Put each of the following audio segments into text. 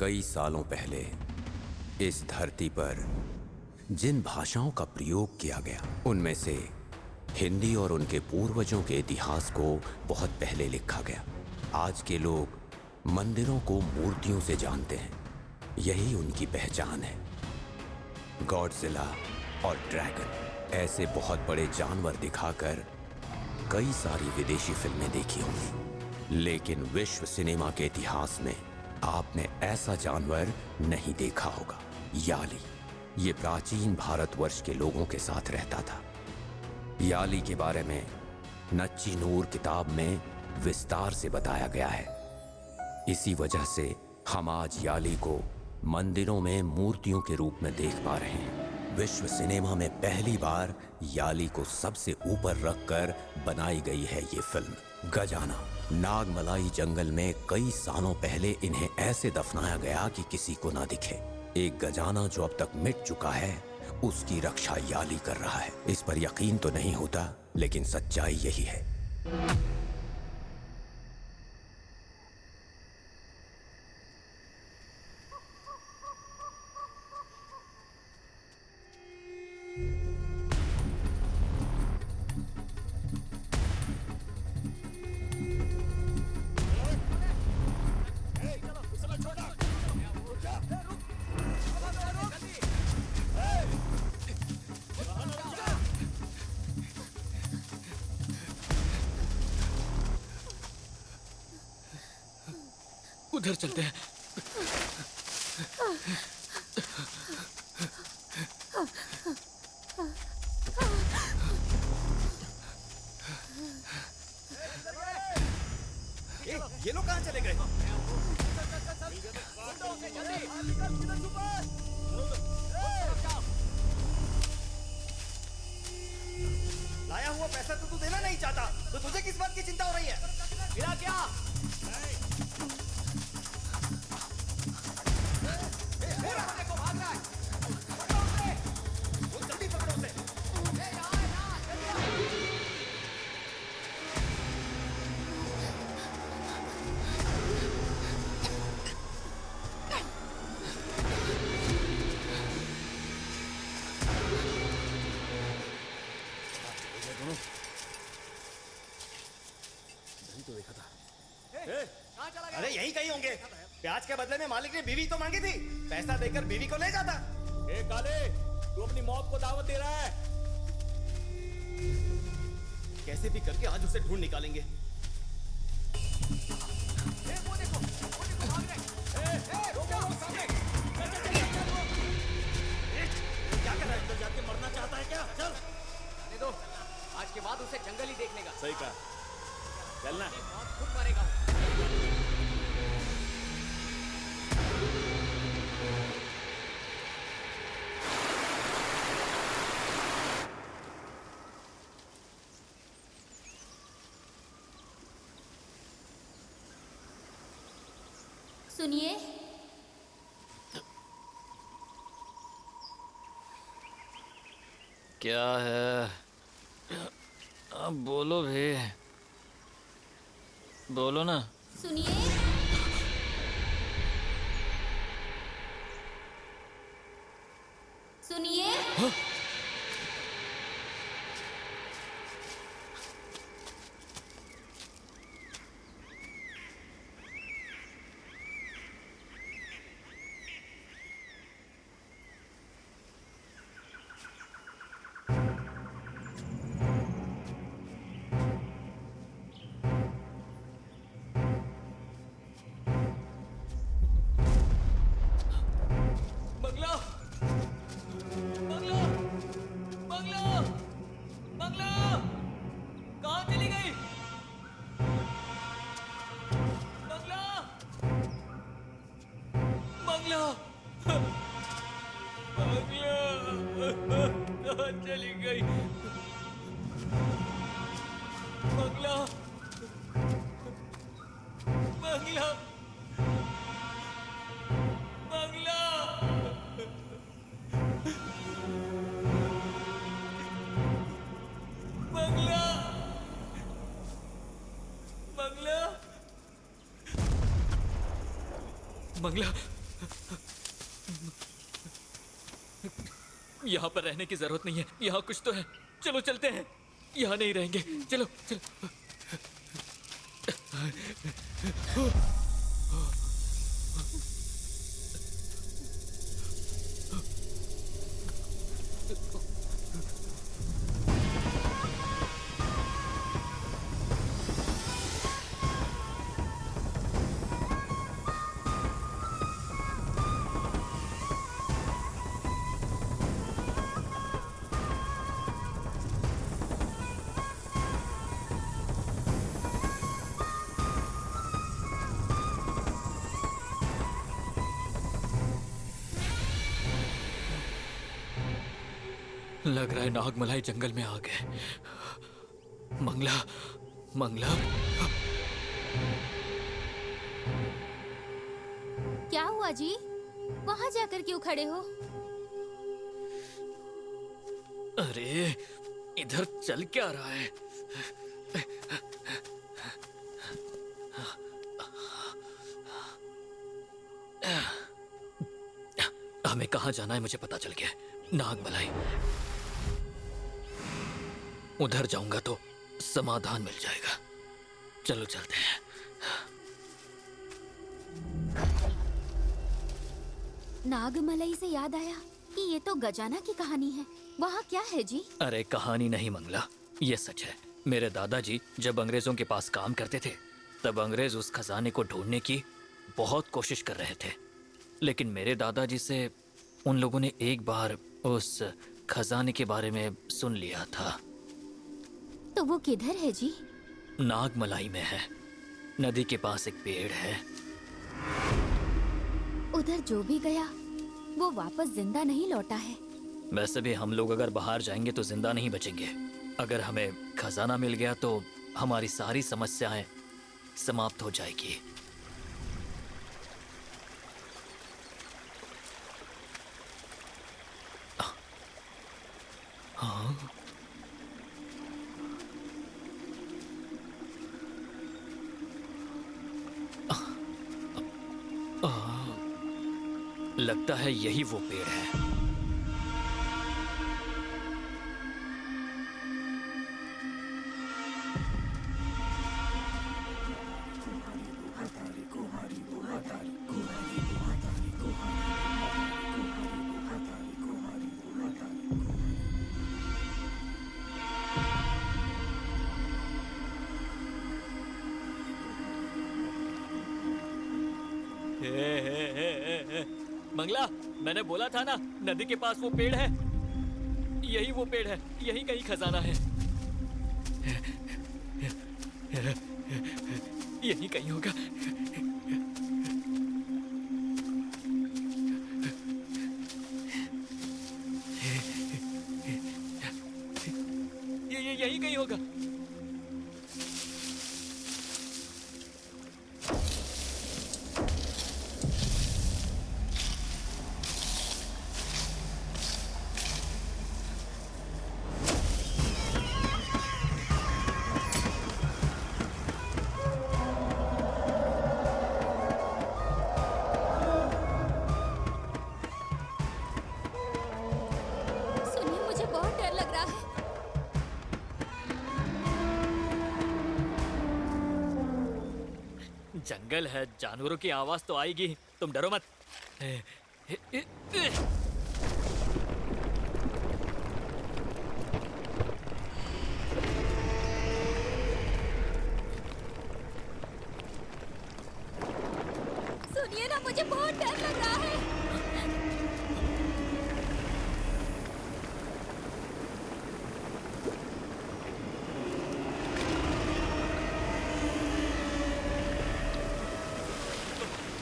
कई सालों पहले इस धरती पर जिन भाषाओं का प्रयोग किया गया उनमें से हिंदी और उनके पूर्वजों के इतिहास को बहुत पहले लिखा गया। आज के लोग मंदिरों को मूर्तियों से जानते हैं, यही उनकी पहचान है। गॉडजिला और ड्रैगन ऐसे बहुत बड़े जानवर दिखाकर कई सारी विदेशी फिल्में देखी होंगी, लेकिन विश्व सिनेमा के इतिहास में आपने ऐसा जानवर नहीं देखा होगा। याली ये प्राचीन भारतवर्ष के लोगों के साथ रहता था। याली के बारे में नच्ची नूर किताब में विस्तार से बताया गया है। इसी वजह से हम आज याली को मंदिरों में मूर्तियों के रूप में देख पा रहे हैं। विश्व सिनेमा में पहली बार याली को सबसे ऊपर रखकर बनाई गई है ये फिल्म। गजाना नागमलाई जंगल में कई सालों पहले इन्हें ऐसे दफनाया गया कि किसी को ना दिखे। एक गजाना जो अब तक मिट चुका है, उसकी रक्षा याली कर रहा है। इस पर यकीन तो नहीं होता, लेकिन सच्चाई यही है। उधर चलते हैं। ये लोग कहाँ चले गए? लाया हुआ पैसा तो तू देना नहीं चाहता, तो तुझे किस बात की चिंता हो रही है? गिरा क्या? देखो भाग रहा है। पकड़ो उसे। वो जल्दी पकड़ो उसे। तो देखा था। अरे यही कहीं होंगे। प्याज के बदले में मालिक ने बीवी तो मांगी थी, पैसा देकर बीवी को ले जाता। ए काले, तू अपनी मौत को दावत दे रहा है। कैसे भी करके आज उसे ढूंढ निकालेंगे। वो देखो भाग रहे। रोको सामने। क्या कर रहा है? अंदर जाके मरना चाहता है क्या? चल। आने दो, आज के बाद उसे जंगल ही देखने का। सही कहा। चलना। मौत खुद मरेगा। सुनिए, क्या है? अब बोलो भी, बोलो ना। सुनिए, सुनिए। चली गई बंगला, बंगला, बंगला। बंगला, बंगला, बंगला। यहाँ पर रहने की जरूरत नहीं है, यहाँ कुछ तो है। चलो चलते हैं, यहाँ नहीं रहेंगे। चलो चलो। लग रहा है नागमलाई जंगल में आ गए। मंगला, मंगला। क्या हुआ जी? वहां जाकर क्यों खड़े हो? अरे इधर चल क्या रहा है? हमें कहाँ जाना है मुझे पता चल गया। नागमलाई। उधर जाऊंगा तो समाधान मिल जाएगा। चलो चलते हैं। नागमलई से याद आया कि ये तो गजाना की कहानी है। वहाँ क्या है जी? अरे कहानी नहीं मंगला, ये सच है। मेरे दादाजी जब अंग्रेजों के पास काम करते थे तब अंग्रेज उस खजाने को ढूंढने की बहुत कोशिश कर रहे थे, लेकिन मेरे दादाजी से उन लोगों ने एक बार उस खजाने के बारे में सुन लिया था। तो वो किधर है जी? नागमलाई में है। नदी के पास एक पेड़ है। उधर जो भी गया वो वापस जिंदा नहीं लौटा है। वैसे भी हम लोग अगर बाहर जाएंगे तो जिंदा नहीं बचेंगे। अगर हमें खजाना मिल गया तो हमारी सारी समस्याएं समाप्त हो जाएगी। हाँ? लगता है यही वो पेड़ है। मंगला, मैंने बोला था ना नदी के पास वो पेड़ है। यही वो पेड़ है, यही कहीं खजाना है। यही कहीं होगा। ये यही कहीं होगा। जंगल है, जानवरों की आवाज तो आएगी। तुम डरो मत। सुनिए ना, मुझे बहुत डर लग रहा है।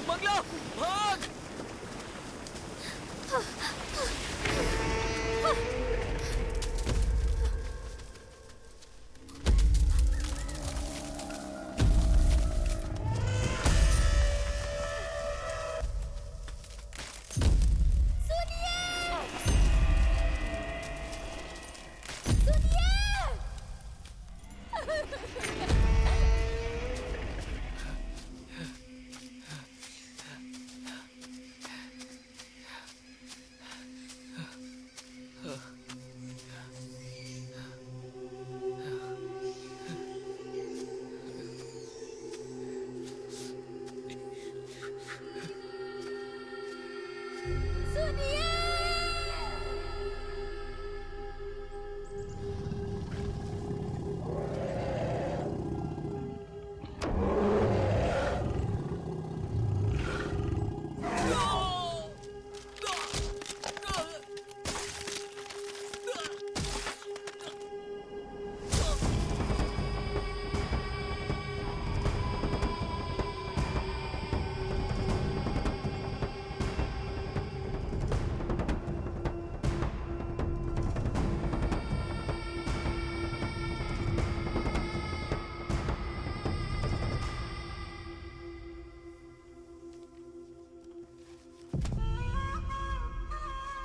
मंगला, भाग!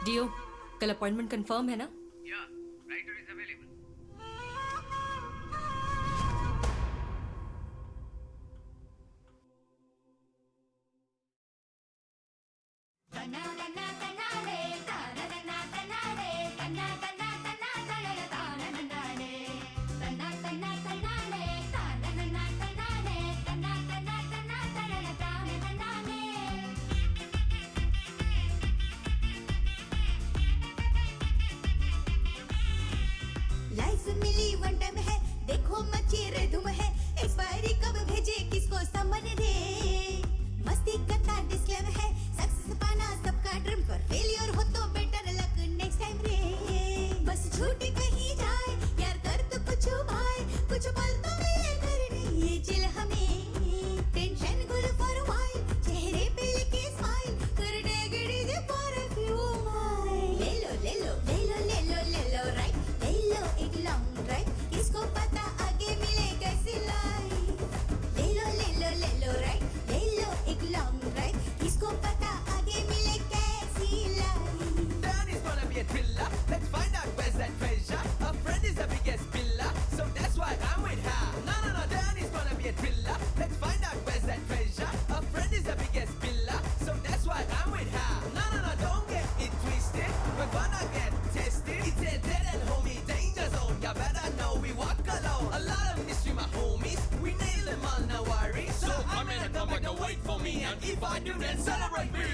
डियो, कल अपॉइंटमेंट कंफर्म है ना? लाइफ मिली वन टाइम है, देखो मची रे धूम है, एक्सपायरी कब भेजे किसको समन रे, मस्ती करता डिस्क्लेम है, सक्सेस पाना सबका ड्रीम, पर फेलियर हो तो बेटर लक नेक्स्ट टाइम रे, बस छूट कहीं जाए यार कर तो कुछ भाई, कुछ पल तो मिले करने ये चिल हमें, टेंशन गुल फॉर व्हाइल, चेहरे पे लेके स्माइल, करने गिड़ी जे फॉर अ फ्यू माइल, ले लो ले लो ले लो ले लो ले लो राइट, ले लो एक लॉन्ग ड्राइव, किसको पता आगे मिले कैसी लाइफ, ले लो राइट, ले लो एक लॉन्ग ड्राइव, किसको पता आगे मिले कैसी life. Danny's gonna be a thriller. Let's find out where's that treasure. A friend is the biggest pillar, so that's why I'm with her. No, no, no, Danny's gonna be a thriller. Let's find out where's that treasure. A friend is the biggest pillar, so that's why I'm with her. No, no, no, don't get it twisted. We're gonna get tested. It's a dead end, homie, danger zone. You better know we walk alone. A lot of mystery, my homies. We nail them all, no worries. So I'm gonna come back and wait for me, and if I do, then celebrate me.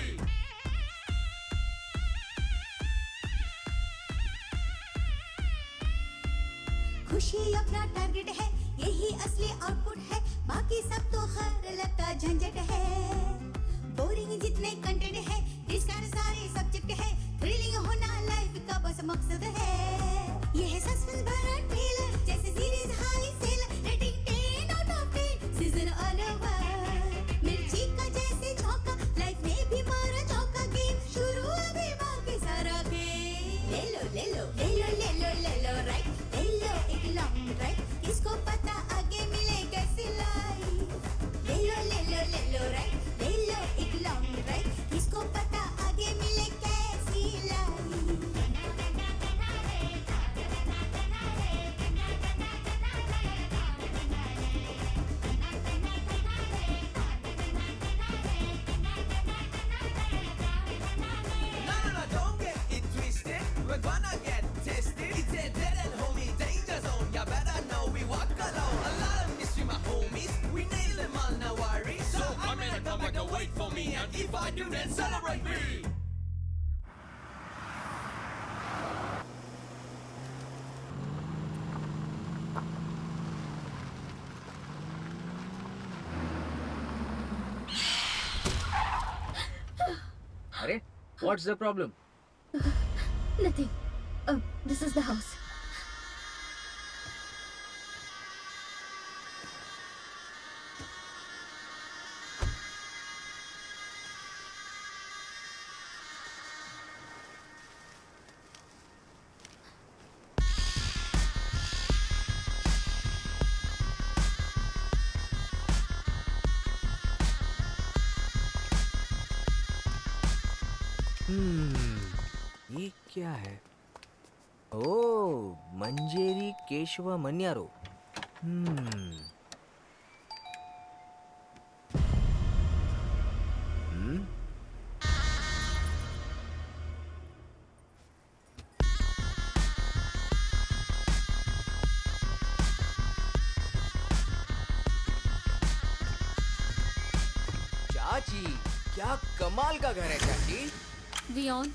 खुशी अपना target है, यही असली output है, बाकी सब तो खैर लगता झंझट है, बोरिंग जितने कंटेंट है, डिस्कार्ड सारे सब्जेक्ट है, थ्रिलिंग होना लाइफ का बस मकसद है, ये है सस्पेंस भरा ट्रेलर, जैसे series high sale, rating 10 out of 10, season on over, मिर्ची का जैसे झोंका, लाइफ में भी मारा चौका, गेम शुरू अभी बाकी सारा खेल, ले लो ले लो ले लो ले लो ले लो राइट, ले लो एक लॉन्ग ड्राइव, किसको पता आगे मिले कैसी लाइफ, ले लो राइट, ले लो एक लॉन्ग ड्राइव, किसको पता आगे मिले कैसी life. No, no, no, don't get it twisted. We're gonna get tested. It's a dead end, homie, danger zone. You better know we walk alone. A lot of mystery, my homies. We nail them all, no worries. So I'm gonna come back and wait for me, and if I do, then celebrate me. अरे, what's the problem? Nothing. This is the house. ये क्या है? ओह, मंजेरी केशव मन्यारो। चाची, क्या कमाल का घर है चाची। Vion,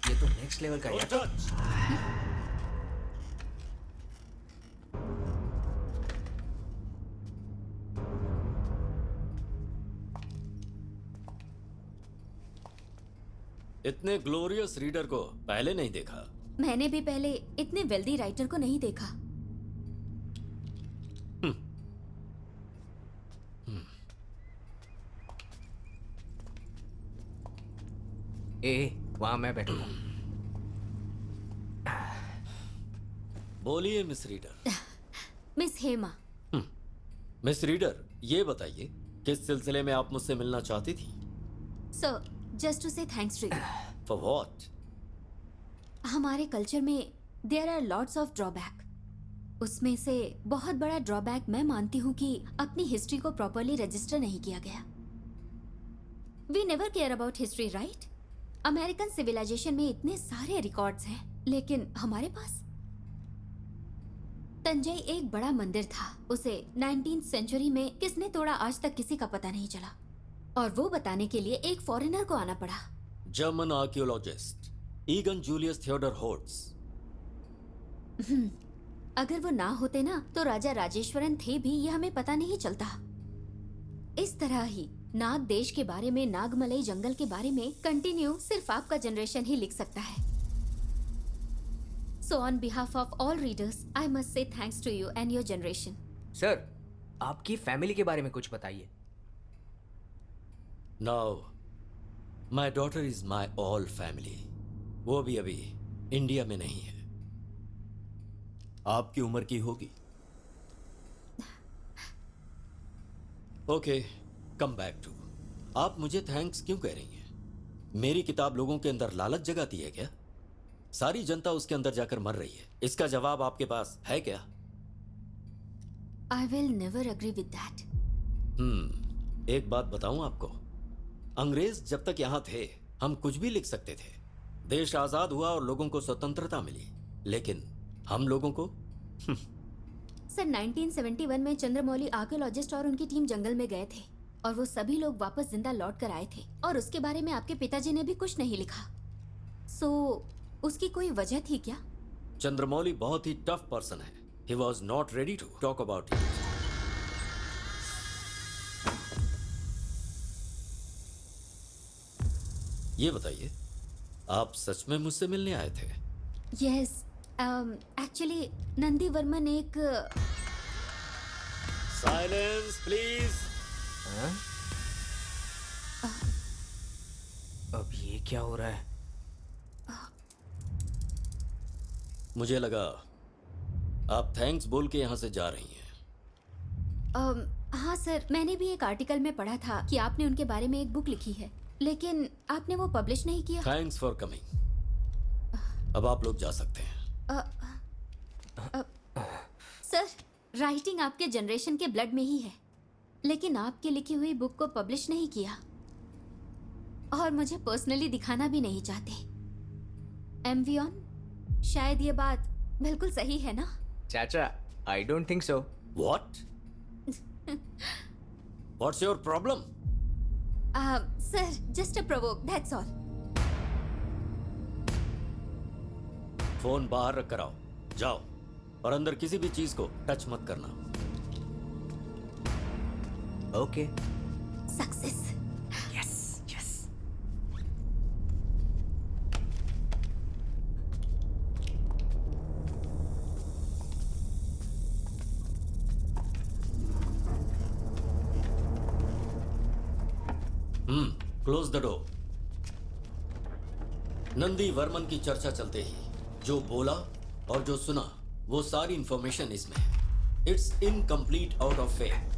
ये तो नेक्स्ट लेवल का है। इतने ग्लोरियस रीडर को पहले नहीं देखा। मैंने भी पहले इतने वेल्दी राइटर को नहीं देखा। वहां मैं बैठूंगा। बोलिए miss reader. Miss Hema. Miss reader, ये बताइए किस सिलसिले में आप मुझसे मिलना चाहती थी? Sir, just to say thanks to you. For what? हमारे कल्चर में there are lots of drawback. उसमें से बहुत बड़ा ड्रॉबैक मैं मानती हूँ कि अपनी हिस्ट्री को प्रॉपरली रजिस्टर नहीं किया गया। We never care about history, right? American civilisation में इतने सारे रिकॉर्ड्स हैं, लेकिन हमारे पास तंजई एक बड़ा मंदिर था। उसे 19th सेंचुरी में किसने तोड़ा आज तक किसी का पता नहीं चला, और वो बताने के लिए एक फॉरेनर को आना पड़ा। German archaeologist Egon Julius Theodor Horts. अगर वो ना होते ना तो राजा राजेश्वरन थे भी, ये हमें पता नहीं चलता। इस तरह ही नाग देश के बारे में, नागमलई जंगल के बारे में कंटिन्यू सिर्फ आपका जनरेशन ही लिख सकता है। So on behalf of all readers, I must say thanks to you and your generation. Sir, आपकी फैमिली के बारे में कुछ बताइए। Now my daughter is my all family. वो भी अभी इंडिया में नहीं है। आपकी उम्र की होगी। Okay, come back to. आप मुझे थैंक्स क्यों कह रही हैं? मेरी किताब लोगों के अंदर लालच जगाती है क्या? सारी जनता उसके अंदर जाकर मर रही है। इसका जवाब आपके पास है क्या? I will never agree with that. एक बात बताऊं आपको, अंग्रेज जब तक यहां थे हम कुछ भी लिख सकते थे। देश आजाद हुआ और लोगों को स्वतंत्रता मिली, लेकिन हम लोगों को सर, 1971 में चंद्रमौली आर्कियोलॉजिस्ट और उनकी टीम जंगल में गए थे, और वो सभी लोग वापस जिंदा लौट कर आए थे, और उसके बारे में आपके पिताजी ने भी कुछ नहीं लिखा। सो उसकी कोई वजह थी क्या? चंद्रमौली बहुत ही टफ पर्सन है। He was not ready to talk about it. ये बताइए, आप सच में मुझसे मिलने आए थे? यस, एक्चुअली नंदी वर्मन एक साइलेंस प्लीज। अब ये क्या हो रहा है? मुझे लगा आप थैंक्स बोल के यहां से जा रही हैं। हाँ सर, मैंने भी एक आर्टिकल में पढ़ा था कि आपने उनके बारे में एक बुक लिखी है, लेकिन आपने वो पब्लिश नहीं किया। Thanks for coming. अब आप लोग जा सकते हैं। सर, राइटिंग आपके जनरेशन के ब्लड में ही है, लेकिन आपकी लिखी हुई बुक को पब्लिश नहीं किया, और मुझे पर्सनली दिखाना भी नहीं चाहते। एमवी शायद ये बात बिल्कुल सही है ना? चाचा, I don't think so. What? What's your problem? Sir, just a provoke, that's all. Phone बाहर रख कर आओ। जाओ, और अंदर किसी भी चीज को टच मत करना। Okay. Success. Yes yes. Close the door. Nandi Varman की चर्चा चलते ही जो बोला और जो सुना वो सारी इंफॉर्मेशन इसमें है। It's incomplete out of faith.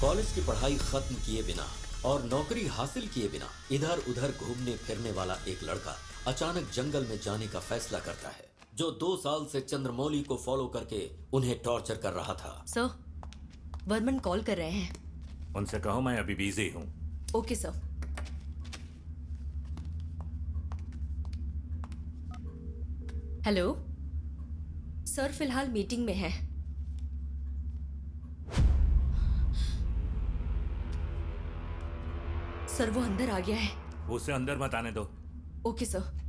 College की पढ़ाई खत्म किए बिना और नौकरी हासिल किए बिना इधर उधर घूमने फिरने वाला एक लड़का अचानक जंगल में जाने का फैसला करता है, जो 2 साल से चंद्रमौली को फॉलो करके उन्हें टॉर्चर कर रहा था। सर, वर्मन कॉल कर रहे हैं। उनसे कहो मैं अभी बिजी हूं। Okay sir. हेलो सर, फिलहाल मीटिंग में है। सर, वो अंदर आ गया है। उसे अंदर मत आने दो। Okay sir.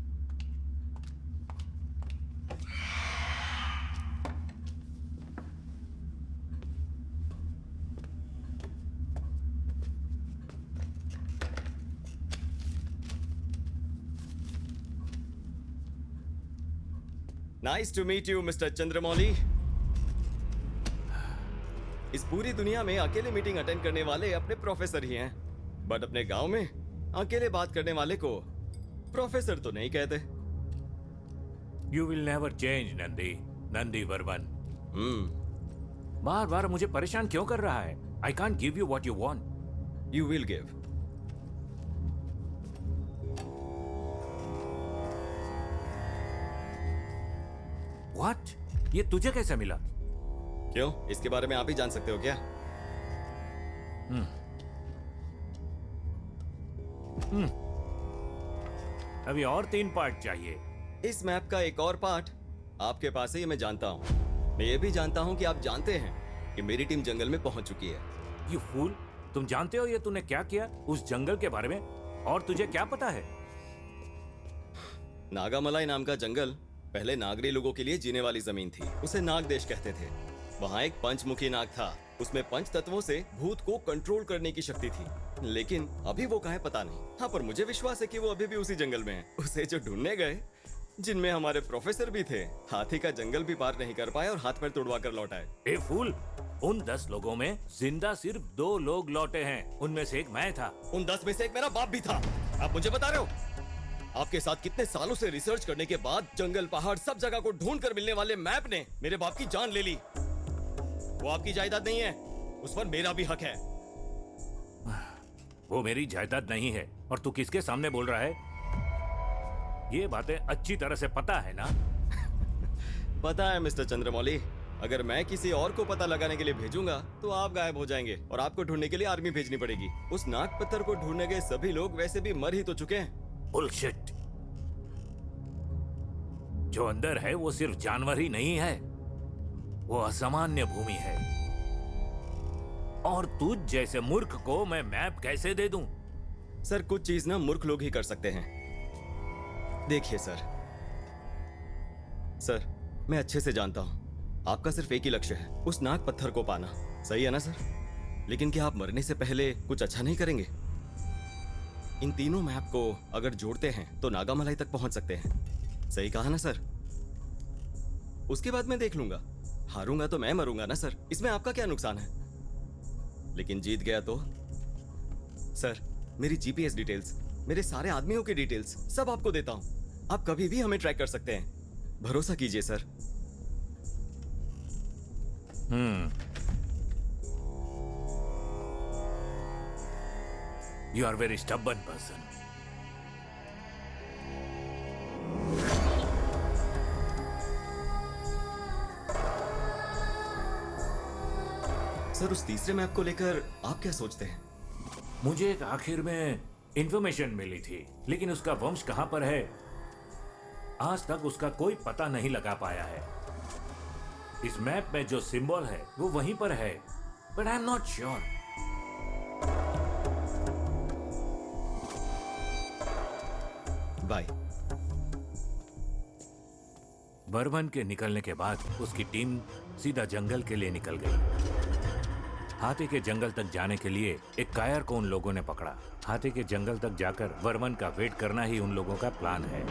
Nice to meet you mister Chandramouli. इस पूरी दुनिया में अकेले मीटिंग अटेंड करने वाले अपने प्रोफेसर ही हैं, बट अपने गांव में अकेले बात करने वाले को प्रोफेसर तो नहीं कहते। You will never change Nandi, Nandi Varman. बार बार मुझे परेशान क्यों कर रहा है? I can't give you what you want. You will give. What? ये तुझे कैसे मिला? क्यों, इसके बारे में आप ही जान सकते हो क्या? अभी और 3 पार्ट चाहिए। इस मैप का एक और पार्ट आपके पास है, ये मैं जानता हूँ। मैं ये भी जानता हूँ कि आप जानते हैं कि मेरी टीम जंगल में पहुंच चुकी है। यू फूल, तुम जानते हो ये तूने क्या किया उस जंगल के बारे में? और तुझे क्या पता है? नागामलाई नाम का जंगल पहले नागरी लोगों के लिए जीने वाली जमीन थी। उसे नाग देश कहते थे। वहाँ एक पंचमुखी नाग था। उसमें 5 तत्वों से भूत को कंट्रोल करने की शक्ति थी, लेकिन अभी वो कहाँ है पता नहीं। हाँ, पर मुझे विश्वास है कि वो अभी भी उसी जंगल में है। उसे जो ढूंढने गए, जिनमें हमारे प्रोफेसर भी थे, हाथी का जंगल भी पार नहीं कर पाए और हाथ पैर तोड़वा कर लौट आए। ए फूल, उन 10 लोगों में जिंदा सिर्फ 2 लोग लौटे हैं। उनमें से एक मैं था। उन 10 में से एक मेरा बाप भी था। आप मुझे बता रहे हो? आपके साथ कितने सालों से रिसर्च करने के बाद जंगल, पहाड़, सब जगह को ढूंढ कर मिलने वाले मैप ने मेरे बाप की जान ले ली। वो आपकी जायदाद नहीं है, उस पर मेरा भी हक है। वो मेरी जायदाद नहीं है। और तू किसके सामने बोल रहा है? ये बातें अच्छी तरह से पता है ना? पता है मिस्टर चंद्रमौली। अगर मैं किसी और को पता लगाने के लिए भेजूंगा तो आप गायब हो जाएंगे और आपको ढूंढने के लिए आर्मी भेजनी पड़ेगी। उस नाग पत्थर को ढूंढने गए सभी लोग वैसे भी मर ही तो चुके हैं। बुलशिट। जो अंदर है वो सिर्फ जानवर ही नहीं है, वो असामान्य भूमि है। और तुझ जैसे मूर्ख को मैं मैप कैसे दे दूं? सर, कुछ चीज ना मूर्ख लोग ही कर सकते हैं। देखिए सर, मैं अच्छे से जानता हूं आपका सिर्फ एक ही लक्ष्य है, उस नाग पत्थर को पाना। सही है ना सर? लेकिन क्या आप मरने से पहले कुछ अच्छा नहीं करेंगे? इन तीनों मैप को अगर जोड़ते हैं तो नागामलाई तक पहुंच सकते हैं। सही कहा ना सर? उसके बाद मैं देख लूंगा। हारूंगा तो मैं मरूंगा ना सर, इसमें आपका क्या नुकसान है? लेकिन जीत गया तो? सर, मेरी जीपीएस डिटेल्स, मेरे सारे आदमियों की डिटेल्स सब आपको देता हूं। आप कभी भी हमें ट्रैक कर सकते हैं। भरोसा कीजिए sir. You are very stubborn person. Sir, उस तीसरे मैप को लेकर आप क्या सोचते हैं? मुझे एक आखिर में इंफॉर्मेशन मिली थी, लेकिन उसका वंश कहां पर है आज तक उसका कोई पता नहीं लगा पाया है। इस मैप में जो सिंबल है वो वहीं पर है, but I am not sure. Bye. Burman के निकलने के बाद उसकी टीम सीधा जंगल के लिए निकल गई। हाथी के जंगल तक जाने के लिए एक कायर को उन लोगों ने पकड़ा। हाथी के जंगल तक जाकर वर्मन का वेट करना ही उन लोगों का प्लान है।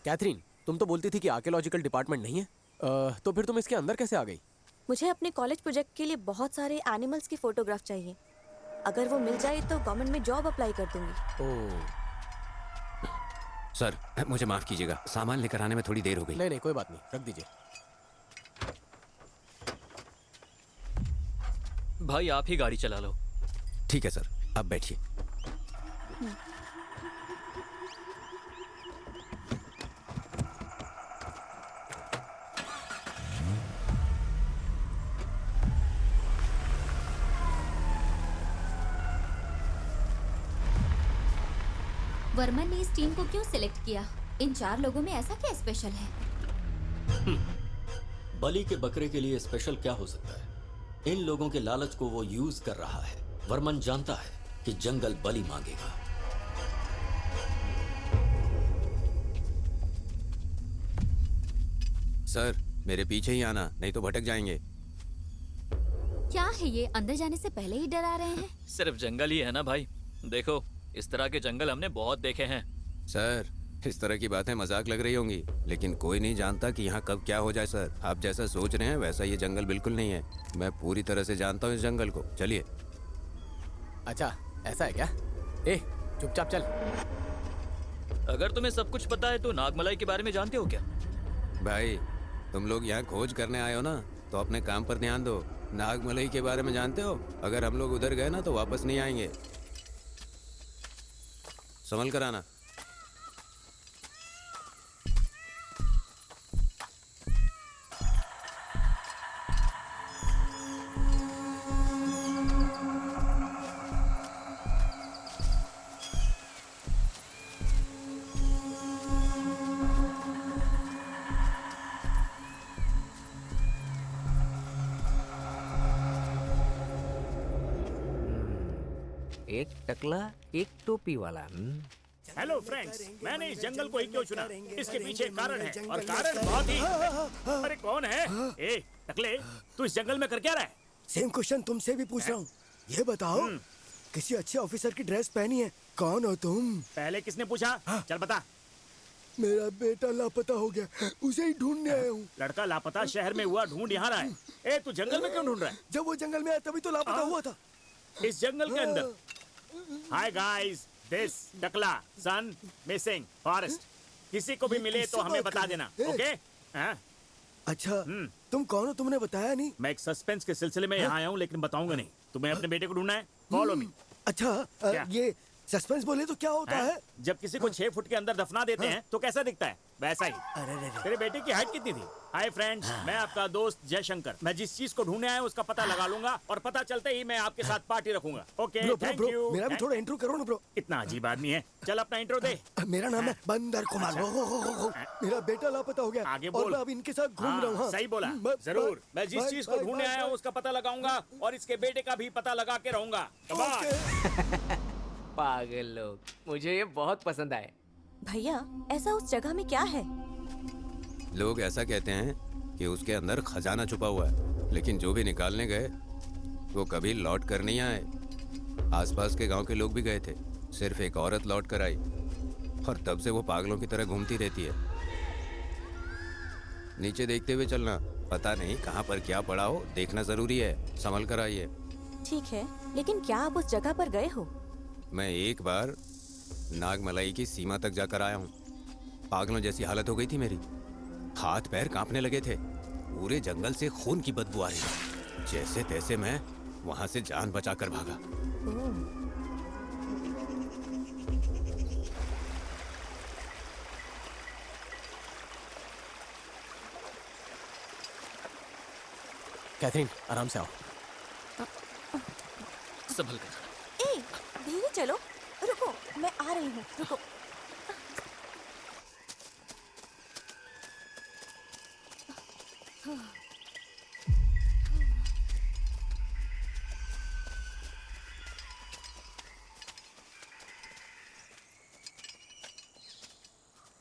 कैथरीन, तुम तो बोलती थी कि आर्कियोलॉजिकल डिपार्टमेंट नहीं है, तो फिर तुम इसके अंदर कैसे आ गई? मुझे अपने कॉलेज प्रोजेक्ट के लिए बहुत सारे एनिमल्स की फोटोग्राफ चाहिए। अगर वो मिल जाए तो गवर्नमेंट में जॉब अप्लाई कर दूंगी। ओह सर, मुझे माफ कीजिएगा, सामान लेकर आने में थोड़ी देर हो गई। नहीं कोई बात नहीं, रख दीजिए। भाई आप ही गाड़ी चला लो। ठीक है सर, अब बैठिए। वर्मन ने इस टीम को क्यों सिलेक्ट किया? इन 4 लोगों में ऐसा क्या स्पेशल है? बलि के बकरे के लिए स्पेशल क्या हो सकता है? इन लोगों के लालच को वो यूज कर रहा है। वर्मन जानता है कि जंगल बलि मांगेगा। सर, मेरे पीछे ही आना, नहीं तो भटक जाएंगे। क्या है ये? अंदर जाने से पहले ही डरा रहे हैं। सिर्फ जंगल ही है ना भाई। देखो, इस तरह के जंगल हमने बहुत देखे हैं। सर, इस तरह की बातें मजाक लग रही होंगी, लेकिन कोई नहीं जानता कि यहाँ कब क्या हो जाए। सर, आप जैसा सोच रहे हैं वैसा ये जंगल बिल्कुल नहीं है। मैं पूरी तरह से जानता हूँ इस जंगल को। चलिए। अच्छा, ऐसा है क्या? ए, चुपचाप चल। अगर तुम्हें सब कुछ पता है तो नागमलाई के बारे में जानते हो क्या? भाई, तुम लोग यहाँ खोज करने आए हो ना, तो अपने काम पर ध्यान दो। नागमलई के बारे में जानते हो? अगर हम लोग उधर गए ना तो वापस नहीं आएंगे। संभल कर आना। एक टकला एक टोपी वाला। हेलो फ्रेंड्स, मैंने इस जंगल को ही क्यों चुना? इसके पीछे एक कारण है और कारण बहुत ही। अरे कौन है? ए टकले, तू इस जंगल में कर क्या रहा है? सेम क्वेश्चन तुमसे भी पूछ रहा हूँ। ये बताओ, किसी अच्छे ऑफिसर की ड्रेस पहनी है? कौन हो तुम? पहले किसने पूछा? चल बता। मेरा बेटा लापता हो गया, उसे ही ढूंढने आया हूँ। लड़का लापता शहर में हुआ, ढूंढ यहाँ रहा है। ए, तू जंगल में क्यों ढूंढ रहा है? जब वो जंगल में आया तभी तो लापता हुआ था। इस जंगल के अंदर। हाय गाइस, दिस टकला सन मिसिंग फॉरेस्ट। किसी को भी मिले तो हमें बता देना, ओके? अच्छा, तुम कौन हो? तुमने बताया नहीं। मैं एक सस्पेंस के सिलसिले में यहाँ आया हूँ, लेकिन बताऊंगा नहीं। तुम्हें अपने बेटे को ढूंढना है, फॉलो मी। अच्छा, ये सस्पेंस बोले तो क्या होता है? जब किसी को 6 फुट के अंदर दफना देते हैं तो कैसा दिखता है? वैसा ही। तेरे बेटे की हाइट कितनी थी? हाय फ्रेंड्स, मैं आपका दोस्त जयशंकर। मैं जिस चीज को ढूंढने आया हूँ उसका पता लगा लूंगा और पता चलते ही मैं आपके साथ पार्टी रखूंगा। Okay, thank you. मेरा भी थोड़ा इंट्रो करो ना ब्रो। इतना अजीब आदमी है। चल अपना इंट्रो दे। मेरा नाम है बंदर कुमार। मेरा बेटा लापता हो गया। आगे और बोल। मैं अब इनके साथ घूम रहा हूँ। सही बोला। जरूर, मैं जिस चीज को ढूंढने आया हूँ उसका पता लगाऊंगा और इसके बेटे का भी पता लगा के रहूंगा। पागल लोग, मुझे ये बहुत पसंद आए। भैया, ऐसा उस जगह में क्या है? लोग ऐसा कहते हैं कि उसके अंदर खजाना छुपा हुआ है, लेकिन जो भी निकालने गए वो कभी लौट कर नहीं आए। आसपास के गांव के लोग भी गए थे, सिर्फ एक औरत लौट कर आई और तब से वो पागलों की तरह घूमती रहती है। नीचे देखते हुए चलना, पता नहीं कहाँ पर क्या पड़ा हो, देखना जरूरी है। संभल कर आइए। ठीक है, लेकिन क्या आप उस जगह पर गए हो? मैं एक बार नागमलाई की सीमा तक जाकर आया हूँ। पागलों जैसी हालत हो गई थी मेरी, हाथ पैर कांपने लगे थे। पूरे जंगल से खून की बदबू आ रही थी। जैसे तैसे मैं वहां से जान बचाकर भागा। कैथरीन, आराम से आओ। संभल कर। ए, धीरे चलो। रुको, मैं आ रही हूँ। रुको।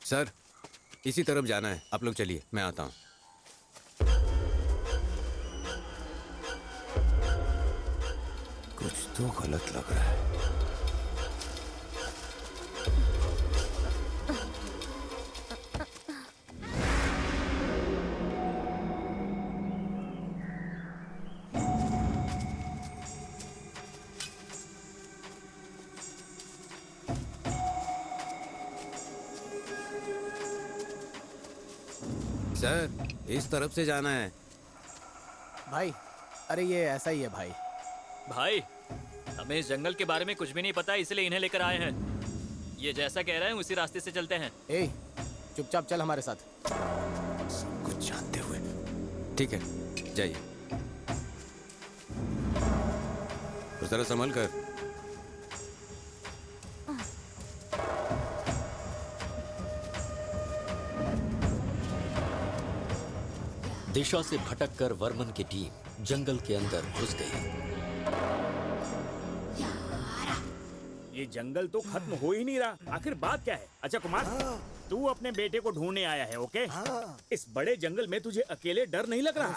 सर, इसी तरफ जाना है। आप लोग चलिए, मैं आता हूँ। कुछ तो गलत लग रहा है। सर, इस तरफ से जाना है। भाई, अरे ये ऐसा ही है भाई। भाई, हमें इस जंगल के बारे में कुछ भी नहीं पता, इसलिए इन्हें लेकर आए हैं। ये जैसा कह रहे हैं उसी रास्ते से चलते हैं। ए, चुपचाप चल हमारे साथ। सब कुछ जानते हुए। ठीक है, जाइए। और जरा संभल कर। दिशा से भटककर वर्मन की टीम जंगल के अंदर घुस गई। ये जंगल तो खत्म हो ही नहीं रहा। आखिर बात क्या है? अच्छा कुमार, तू अपने बेटे को ढूंढने आया है, ओके? इस बड़े जंगल में तुझे अकेले डर नहीं लग रहा?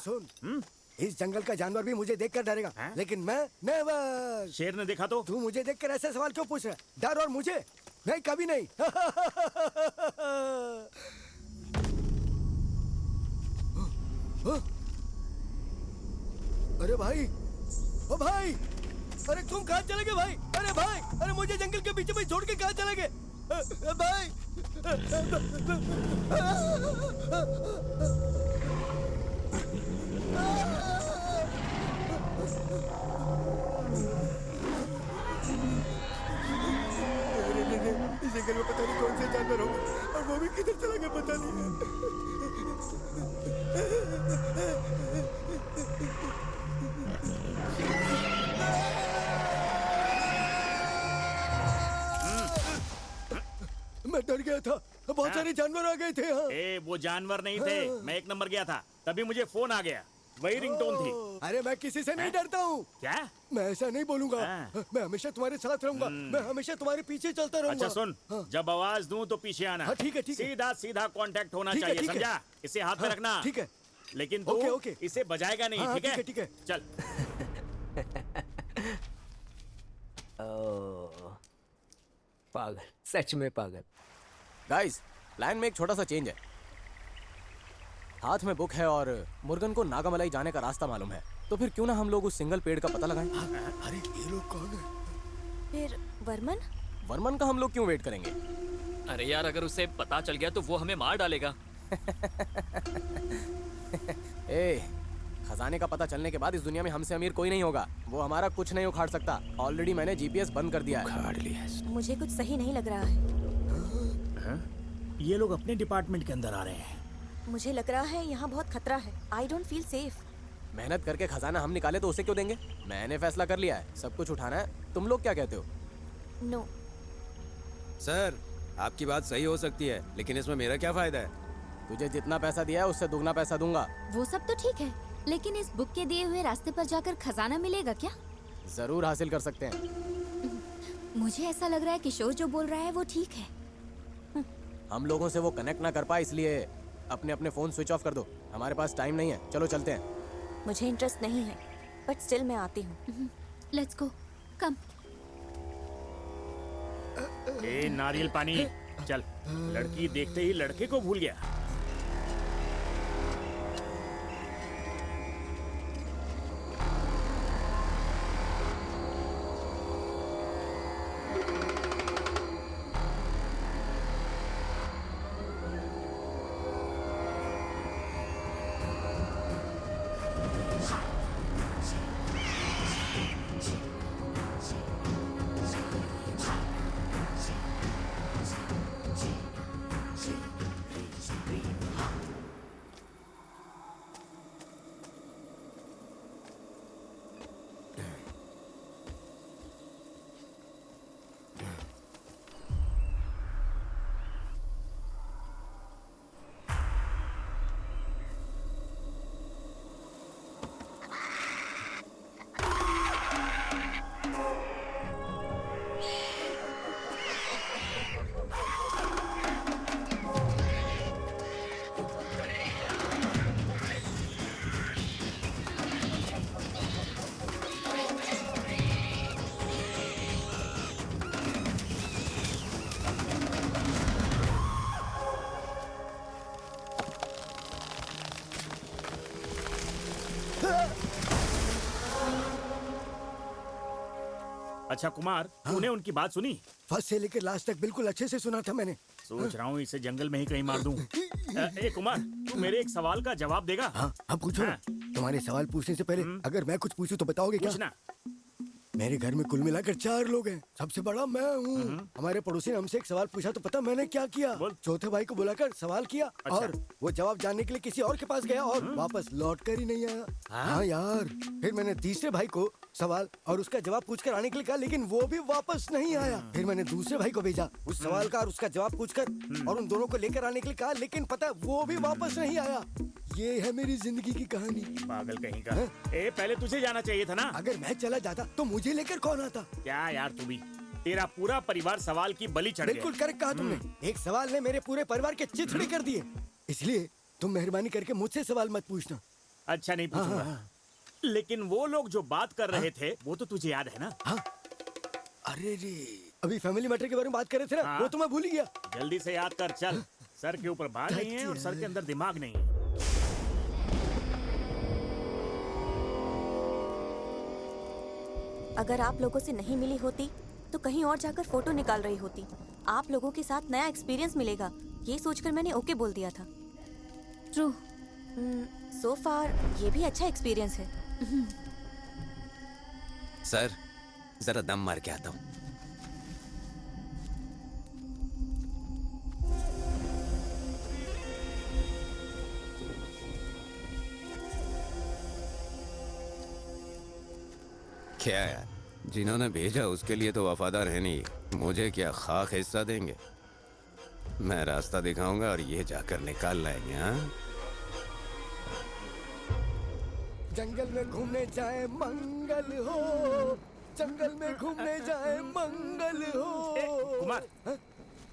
इस जंगल का जानवर भी मुझे देखकर डरेगा, लेकिन मैं नेवर। शेर ने देखा तो? तू मुझे देखकर ऐसे सवाल क्यों पूछ रहा है? डर और मुझे? नहीं, कभी नहीं। अरे भाई, ओ भाई, अरे तुम कहाँ चले गए भाई? अरे भाई, अरे मुझे जंगल के बीच में छोड़ के कहाँ चले गए भाई? इस जंगल में पता नहीं कौन से जानवर होंगे और वो भी किधर चला गया पता नहीं। मैं डर गया था, बहुत सारे जानवर आ गए थे। वो जानवर नहीं थे, मैं 1 नंबर गया था, तभी मुझे फोन आ गया, वही रिंगटोन थी। अरे मैं किसी से नहीं डरता हूँ। क्या? मैं ऐसा नहीं बोलूंगा। मैं हमेशा तुम्हारे साथ रहूंगा, मैं हमेशा तुम्हारे पीछे चलता रहूंगा। अच्छा सुन, जब आवाज दूं तो पीछे आना। ठीक है, ठीक है। सीधा सीधा कांटेक्ट होना ठीक है, चाहिए, ठीक है। समझा? इसे हाथ में रखना। ठीक है। लेकिन तू ओके। इसे बजाएगा नहीं, ठीक है? ठीक है। चल। पागल, सच में पागल। गाइस, प्लान में एक छोटा सा चेंज है। हाथ में बुक है और मुर्गन को नागामलाई जाने का रास्ता मालूम है, तो फिर क्यों ना हम लोग उस सिंगल पेड़ का पता लगाएं? अरे ये लोग कौन है? फिर वर्मन? वर्मन का हम लोग क्यों वेट करेंगे? अरे यार, अगर उसे पता चल गया तो वो हमें मार डालेगा। खजाने का पता चलने के बाद इस दुनिया में हमसे अमीर कोई नहीं होगा। वो हमारा कुछ नहीं उखाड़ सकता। ऑलरेडी मैंने जीपीएस बंद कर दिया है। मुझे कुछ सही नहीं लग रहा है। ये लोग अपने डिपार्टमेंट के अंदर आ रहे हैं। मुझे लग रहा है यहाँ बहुत खतरा है। I don't feel safe. मेहनत करके खजाना हम निकाले तो उसे क्यों देंगे? मैंने फैसला कर लिया है, सब कुछ उठाना है। तुम लोग क्या कहते हो? नो। सर, आपकी बात सही हो सकती है, लेकिन इसमें मेरा क्या फायदा है? तुझे जितना पैसा दिया है उससे दुगना पैसा दूंगा। वो सब तो ठीक है, लेकिन इस बुक के दिए हुए रास्ते पर जाकर खजाना मिलेगा क्या? जरूर हासिल कर सकते हैं। मुझे ऐसा लग रहा है किशोर जो बोल रहा है वो ठीक है। हम लोगों से वो कनेक्ट ना कर पाए, इसलिए अपने अपने फोन स्विच ऑफ कर दो। हमारे पास टाइम नहीं है, चलो चलते हैं। मुझे इंटरेस्ट नहीं है, बट स्टिल मैं आती हूँ। लेट्स गो, कम। नारियल पानी। चल, लड़की देखते ही लड़के को भूल गया। अच्छा कुमार, तूने उनकी बात सुनी? फर्स्ट से लेकर लास्ट तक बिल्कुल अच्छे से सुना था मैंने। सोच रहा हूँ इसे जंगल में ही कहीं मार दूं। ए कुमार, तू मेरे एक सवाल का जवाब देगा? हाँ पूछो ना। तुम्हारे सवाल पूछने से पहले अगर मैं कुछ पूछूं तो बताओगे क्या? पूछना। मेरे घर में कुल मिलाकर 4 लोग हैं, सबसे बड़ा मैं हूँ। हमारे पड़ोसी ने हमसे एक सवाल पूछा तो पता मैंने क्या किया? चौथे भाई को बुलाकर सवाल किया। अच्छा। और वो जवाब जानने के लिए किसी और के पास गया और वापस लौट कर ही नहीं आया। हाँ यार, फिर मैंने तीसरे भाई को सवाल और उसका जवाब पूछकर आने के लिए कहा, लेकिन वो भी वापस नहीं आया। फिर मैंने दूसरे भाई को भेजा उस सवाल का और उसका जवाब पूछकर और उन दोनों को लेकर आने के लिए कहा, लेकिन पता वो भी वापस नहीं आया। ये है मेरी जिंदगी की कहानी। पागल कहीं का। पहले तुझे जाना चाहिए था ना। अगर मैं चला जाता तो मुझे लेकर कौन आता? क्या यार, तू भी, तेरा पूरा परिवार सवाल की बलि चढ़ गया। बिल्कुल करेक्ट कहा तुमने। एक सवाल ने मेरे पूरे परिवार के चिथड़े कर दिए। इसलिए तुम मेहरबानी करके मुझसे सवाल मत पूछना। अच्छा नहीं पूछूंगा। लेकिन वो लोग जो बात कर रहे थे वो तो तुझे याद है ना? अरे रे, अभी फैमिली मैटर के बारे में बात कर रहे थे ना, वो तो मैं भूल ही गया। जल्दी से याद कर, चल। सर के ऊपर बाल नहीं है और सर के अंदर दिमाग नहीं है। अगर आप लोगों से नहीं मिली होती तो कहीं और जाकर फोटो निकाल रही होती। आप लोगों के साथ नया एक्सपीरियंस मिलेगा, ये सोचकर मैंने ओके बोल दिया था। ट्रू। सो फार ये भी अच्छा एक्सपीरियंस है। सर, जरा दम मार के आता हूँ। क्या यार, जिन्होंने भेजा उसके लिए तो वफादार है नहीं, मुझे क्या खाक हिस्सा देंगे? मैं रास्ता दिखाऊंगा और ये जाकर निकाल लाएंगे। हाँ, जंगल में घूमने जाए मंगल हो, जंगल में घूमने जाए मंगल हो। कुमार,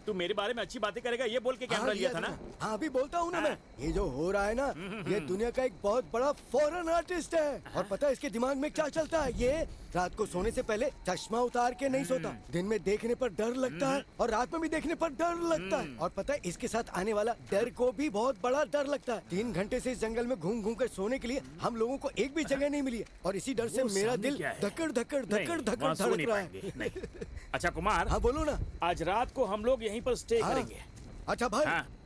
तू मेरे बारे में अच्छी बातें करेगा ये बोल के कैमरा लिया था ना? हाँ, अभी बोलता हूँ ना मैं। ये जो हो रहा है ना, ये दुनिया का एक बहुत बड़ा फॉरेन आर्टिस्ट है। और पता है इसके दिमाग में क्या चलता है? ये रात को सोने से पहले चश्मा उतार के नहीं सोता। दिन में देखने पर डर लगता है और रात में भी देखने पर डर लगता है। और पता है इसके साथ आने वाला डर को भी बहुत बड़ा डर लगता है। 3 घंटे से इस जंगल में घूम घूम कर सोने के लिए हम लोगों को एक भी जगह नहीं मिली है और इसी डर से मेरा दिल धक्कड़ धक्कड़ धक्कड़ धक्कड़ धड़क रहा है। अच्छा कुमार, हाँ बोलो ना। आज रात को हम लोग यहीं पर स्टे करेंगे। अच्छा भाई,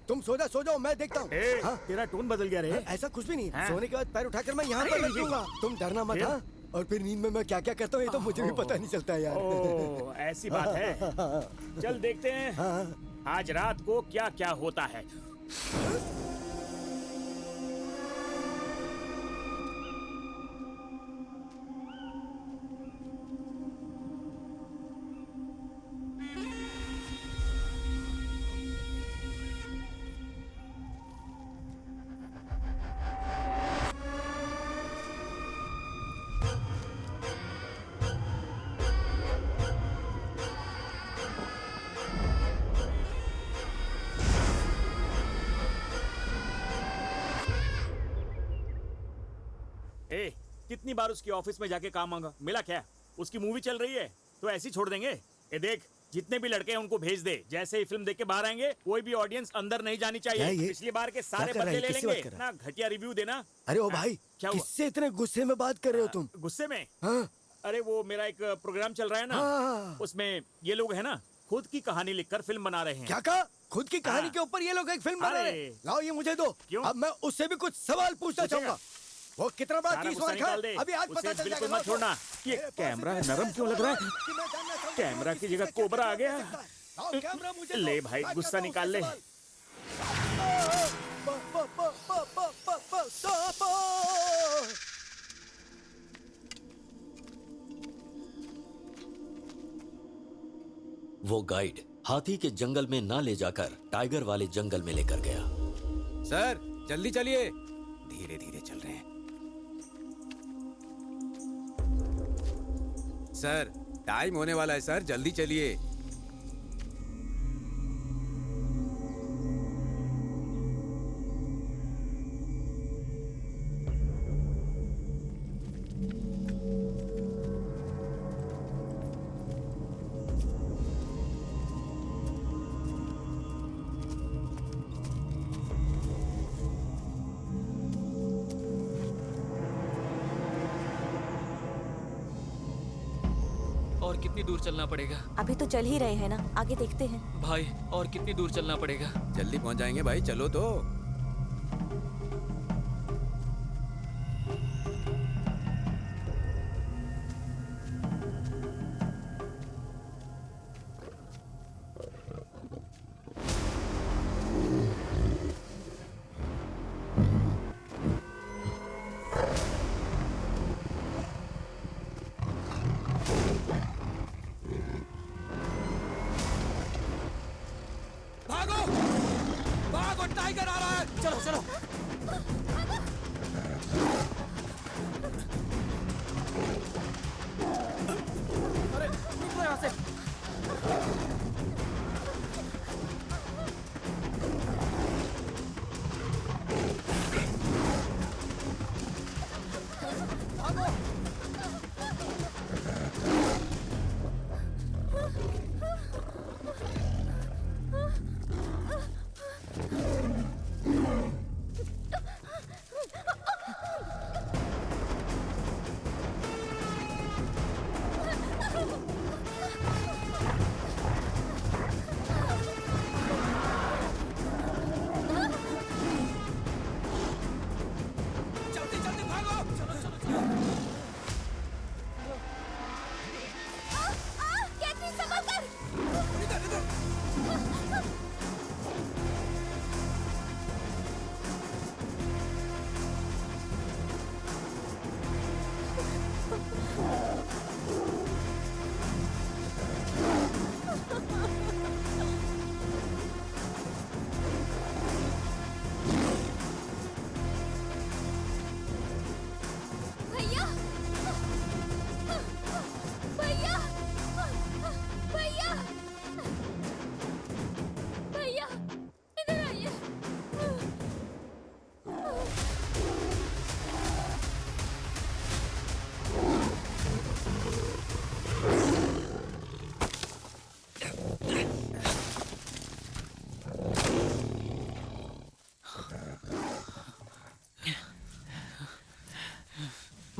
तुम सो जाओ, मैं देखता हूँ। तेरा टोन बदल गया रे। ऐसा कुछ भी नहीं। सोने के बाद पैर उठाकर मैं यहाँ पर बैठूंगा, तुम डरना मत। हाँ, और फिर नींद में मैं क्या क्या करता हूँ ये तो मुझे भी पता नहीं चलता यार। ओह, ऐसी बात है। चल देखते हैं आज रात को क्या क्या होता है। कितनी बार उसकी ऑफिस में जाके काम मांगा, मिला क्या? उसकी मूवी चल रही है तो ऐसे ही छोड़ देंगे? ये देख, जितने भी लड़के हैं उनको भेज दे। जैसे ही फिल्म देख के बाहर आएंगे कोई भी ऑडियंस अंदर नहीं जानी चाहिए। पिछली बार के सारे बदले ले लेंगे ना। घटिया रिव्यू देना। अरे ओ भाई, किससे इतने गुस्से में बात कर रहे हो तुम? गुस्से में? हाँ? अरे वो मेरा एक प्रोग्राम चल रहा है ना, उसमें ये लोग है ना खुद की कहानी लिखकर फिल्म बना रहे हैं। क्या कहा? खुद की कहानी के ऊपर ये लोग एक फिल्म बना रहे हैं? लाओ ये मुझे दो। क्यों? अब मैं उससे भी कुछ सवाल पूछना चाहूंगा। वो कितना बड़ा केस हुआ था? अभी आज पता चल जाएगा। मत छोड़ना। ये कैमरा नरम क्यों लग रहा है? कैमरा की जगह कोबरा आ गया। ले भाई, गुस्सा निकाल ले। वो गाइड हाथी के जंगल में ना ले जाकर टाइगर वाले जंगल में लेकर गया। सर जल्दी चलिए, धीरे धीरे चल रहे हैं। सर टाइम होने वाला है सर, जल्दी चलिए। और कितनी दूर चलना पड़ेगा? अभी तो चल ही रहे हैं ना, आगे देखते हैं। भाई और कितनी दूर चलना पड़ेगा? जल्दी पहुंच जाएंगे भाई, चलो तो। भागो! भागो, टाइगर आ रहा है!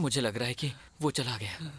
मुझे लग रहा है कि वो चला गया।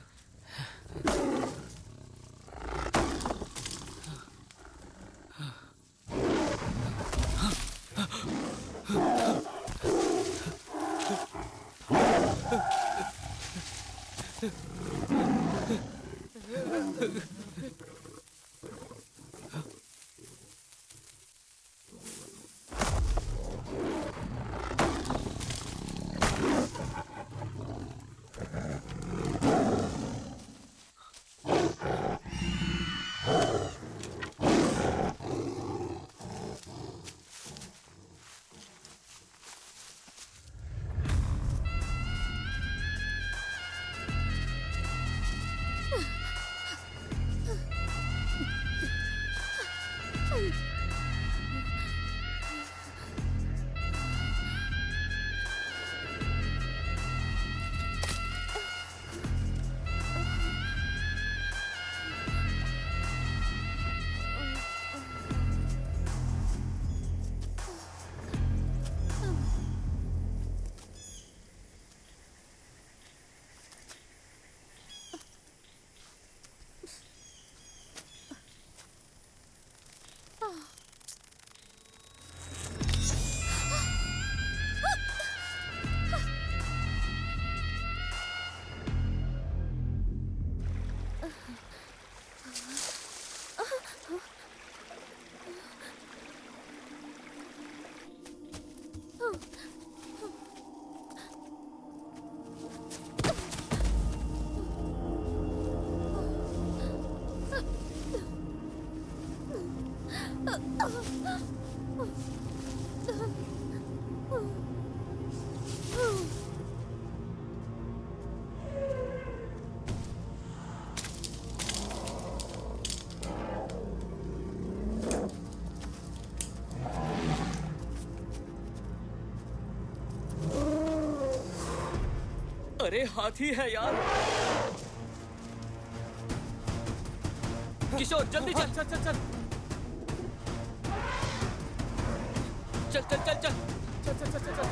अरे हाथी है यार। किशोर जल्दी चल चल चल चल चल चल चल चल चल चल चल चल।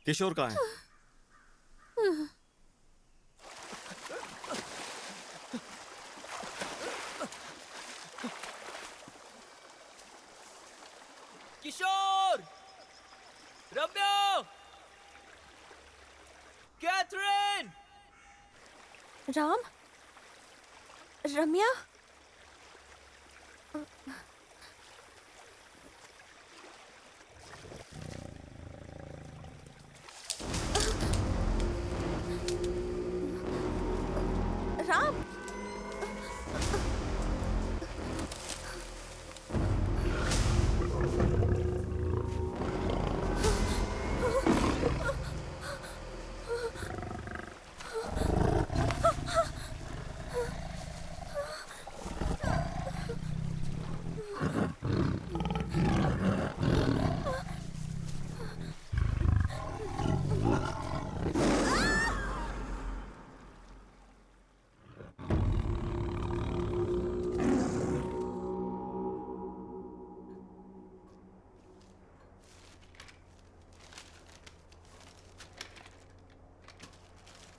किशोर कहाँ है? किशोर, रम्या, कैथरीन, राम, रम्या, राम,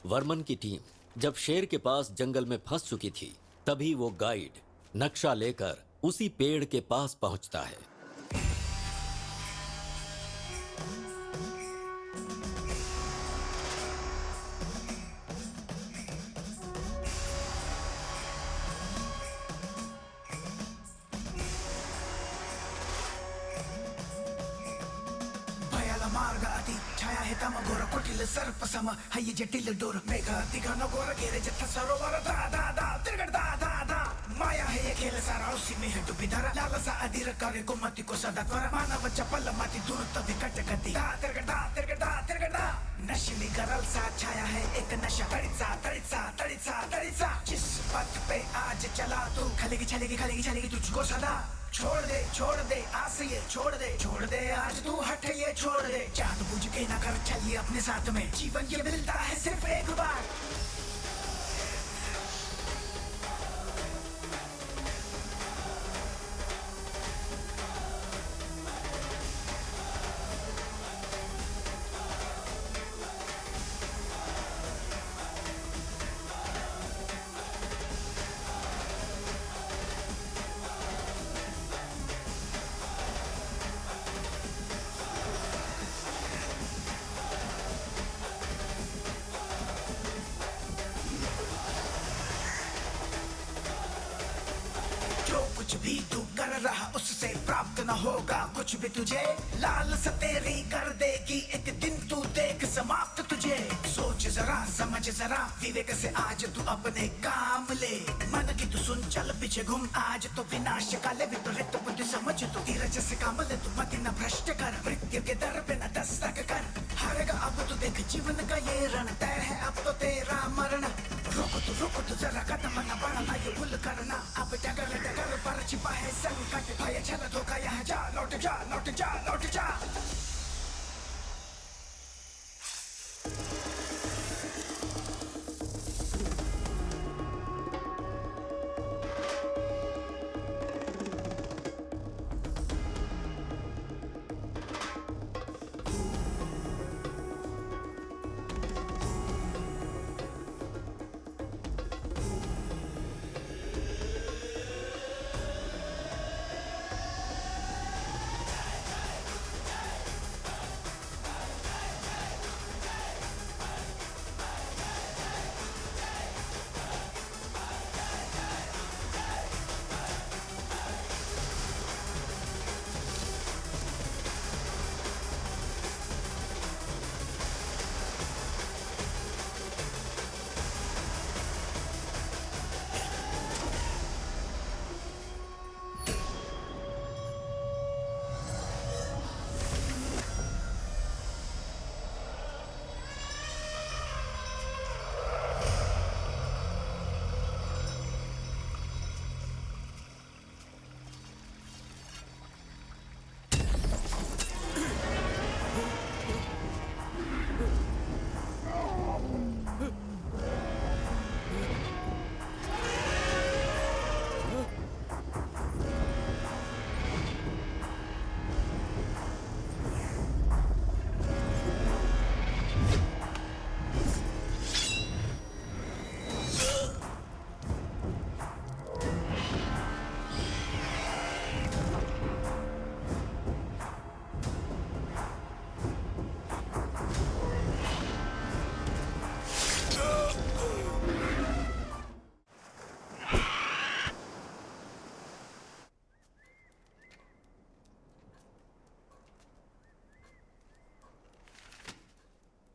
वर्मन की टीम जब शेर के पास जंगल में फंस चुकी थी, तभी वो गाइड नक्शा लेकर उसी पेड़ के पास पहुंचता है। काम गोरा कुटिल सर्प सम हय जटिल डोर मेघ दिघन गोर घेरे जथा सरोवर दा दा दा तिरगड़ दा दा दा माया है ये खेल सारा उसी में है डूबी धरा लालसा अधीर करे कुमति को सदा त्वरा मानव चपल माति दूरत विकट गति दा तिरगड़ दा तिरगड़ दा तिरगड़ दा नशीली गरल सा छाया है एक नशा तड़िसा तड़िसा तड़िसा तड़िसा जिस पथ पे आज चला तू खलेगी चलेगी खलेगी चलेगी तुझको सदा छोड़ दे आस ये छोड़ दे आज तू हट ये छोड़ दे जान बुझ के ना कर चलिए अपने साथ में जीवन ये मिलता है सिर्फ एक बार कुछ भी तू कर रहा उससे प्राप्त न होगा कुछ भी तुझे लालसा तेरी कर देगी एक दिन तू देख समाप्त तुझे सोच जरा समझ जरा विवेक से आज तू अपने काम ले मन की तू सुन चल पीछे घूम आज तो विनाश काले विपरीत बुद्धि समझ तू धीरज से काम ले तू मत न भ्रष्ट कर मृत्यु के दर पे न दस्तक कर हारेगा अब तू देख जीवन का ये रण तय है अब तो तेरा मरण रुक तू जरा कदम न बढ़ना ये भूल करना अब डगर पर छिपा है संकट भय छल धोखा यहाँ जा लौट जा लौट जा लौट जा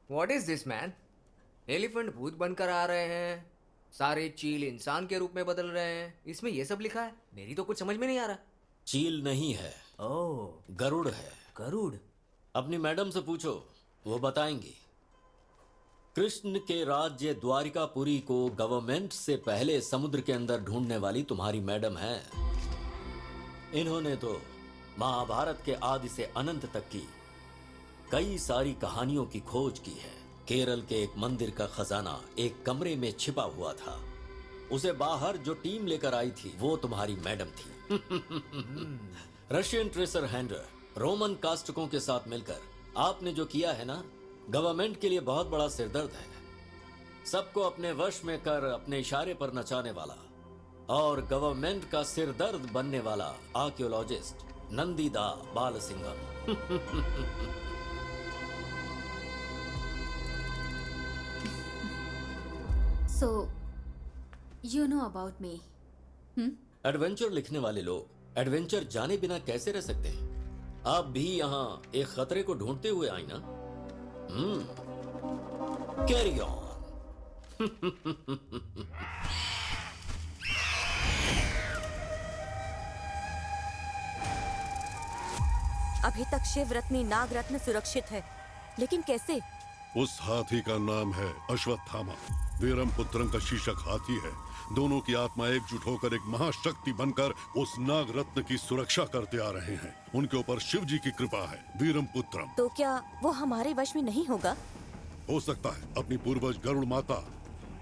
What is this, man? Elephant भूत बनकर आ रहे हैं, सारे चील इंसान के रूप में बदल रहे हैं, इसमें ये सब लिखा है। मेरी तो कुछ समझ में नहीं आ रहा। चील नहीं है, ओह गरुड़ है। गरुड़? अपनी मैडम से पूछो, वो बताएंगी। कृष्ण के राज्य द्वारिकापुरी को गवर्नमेंट से पहले समुद्र के अंदर ढूंढने वाली तुम्हारी मैडम है। इन्होंने तो महाभारत के आदि से अनंत तक की कई सारी कहानियों की खोज की है। केरल के एक मंदिर का खजाना एक कमरे में छिपा हुआ था। उसे बाहर जो टीम लेकर आई थी वो तुम्हारी मैडम थी। रशियन ट्रेसर हैंडर रोमन कास्टकों के साथ मिलकर आपने जो किया है ना, गवर्नमेंट के लिए बहुत बड़ा सिरदर्द है। सबको अपने वश में कर अपने इशारे पर नचाने वाला और गवर्नमेंट का सिरदर्द बनने वाला archaeologist Nandida Balasingam. So, you know about me. Adventure लिखने वाले लोग एडवेंचर जाने बिना कैसे रह सकते हैं? आप भी यहाँ एक खतरे को ढूंढते हुए आई ना? Carry on. अभी तक शिव रत्नी नाग रत्न सुरक्षित है, लेकिन कैसे? उस हाथी का नाम है अश्वत्थामा। वीरम पुत्रम का शीर्षक हाथी है। दोनों की आत्मा एकजुट होकर एक महाशक्ति बनकर उस नाग रत्न की सुरक्षा करते आ रहे हैं। उनके ऊपर शिव जी की कृपा है। वीरम पुत्रम। तो क्या वो हमारे वश में नहीं होगा? हो सकता है। अपनी पूर्वज गरुड़ माता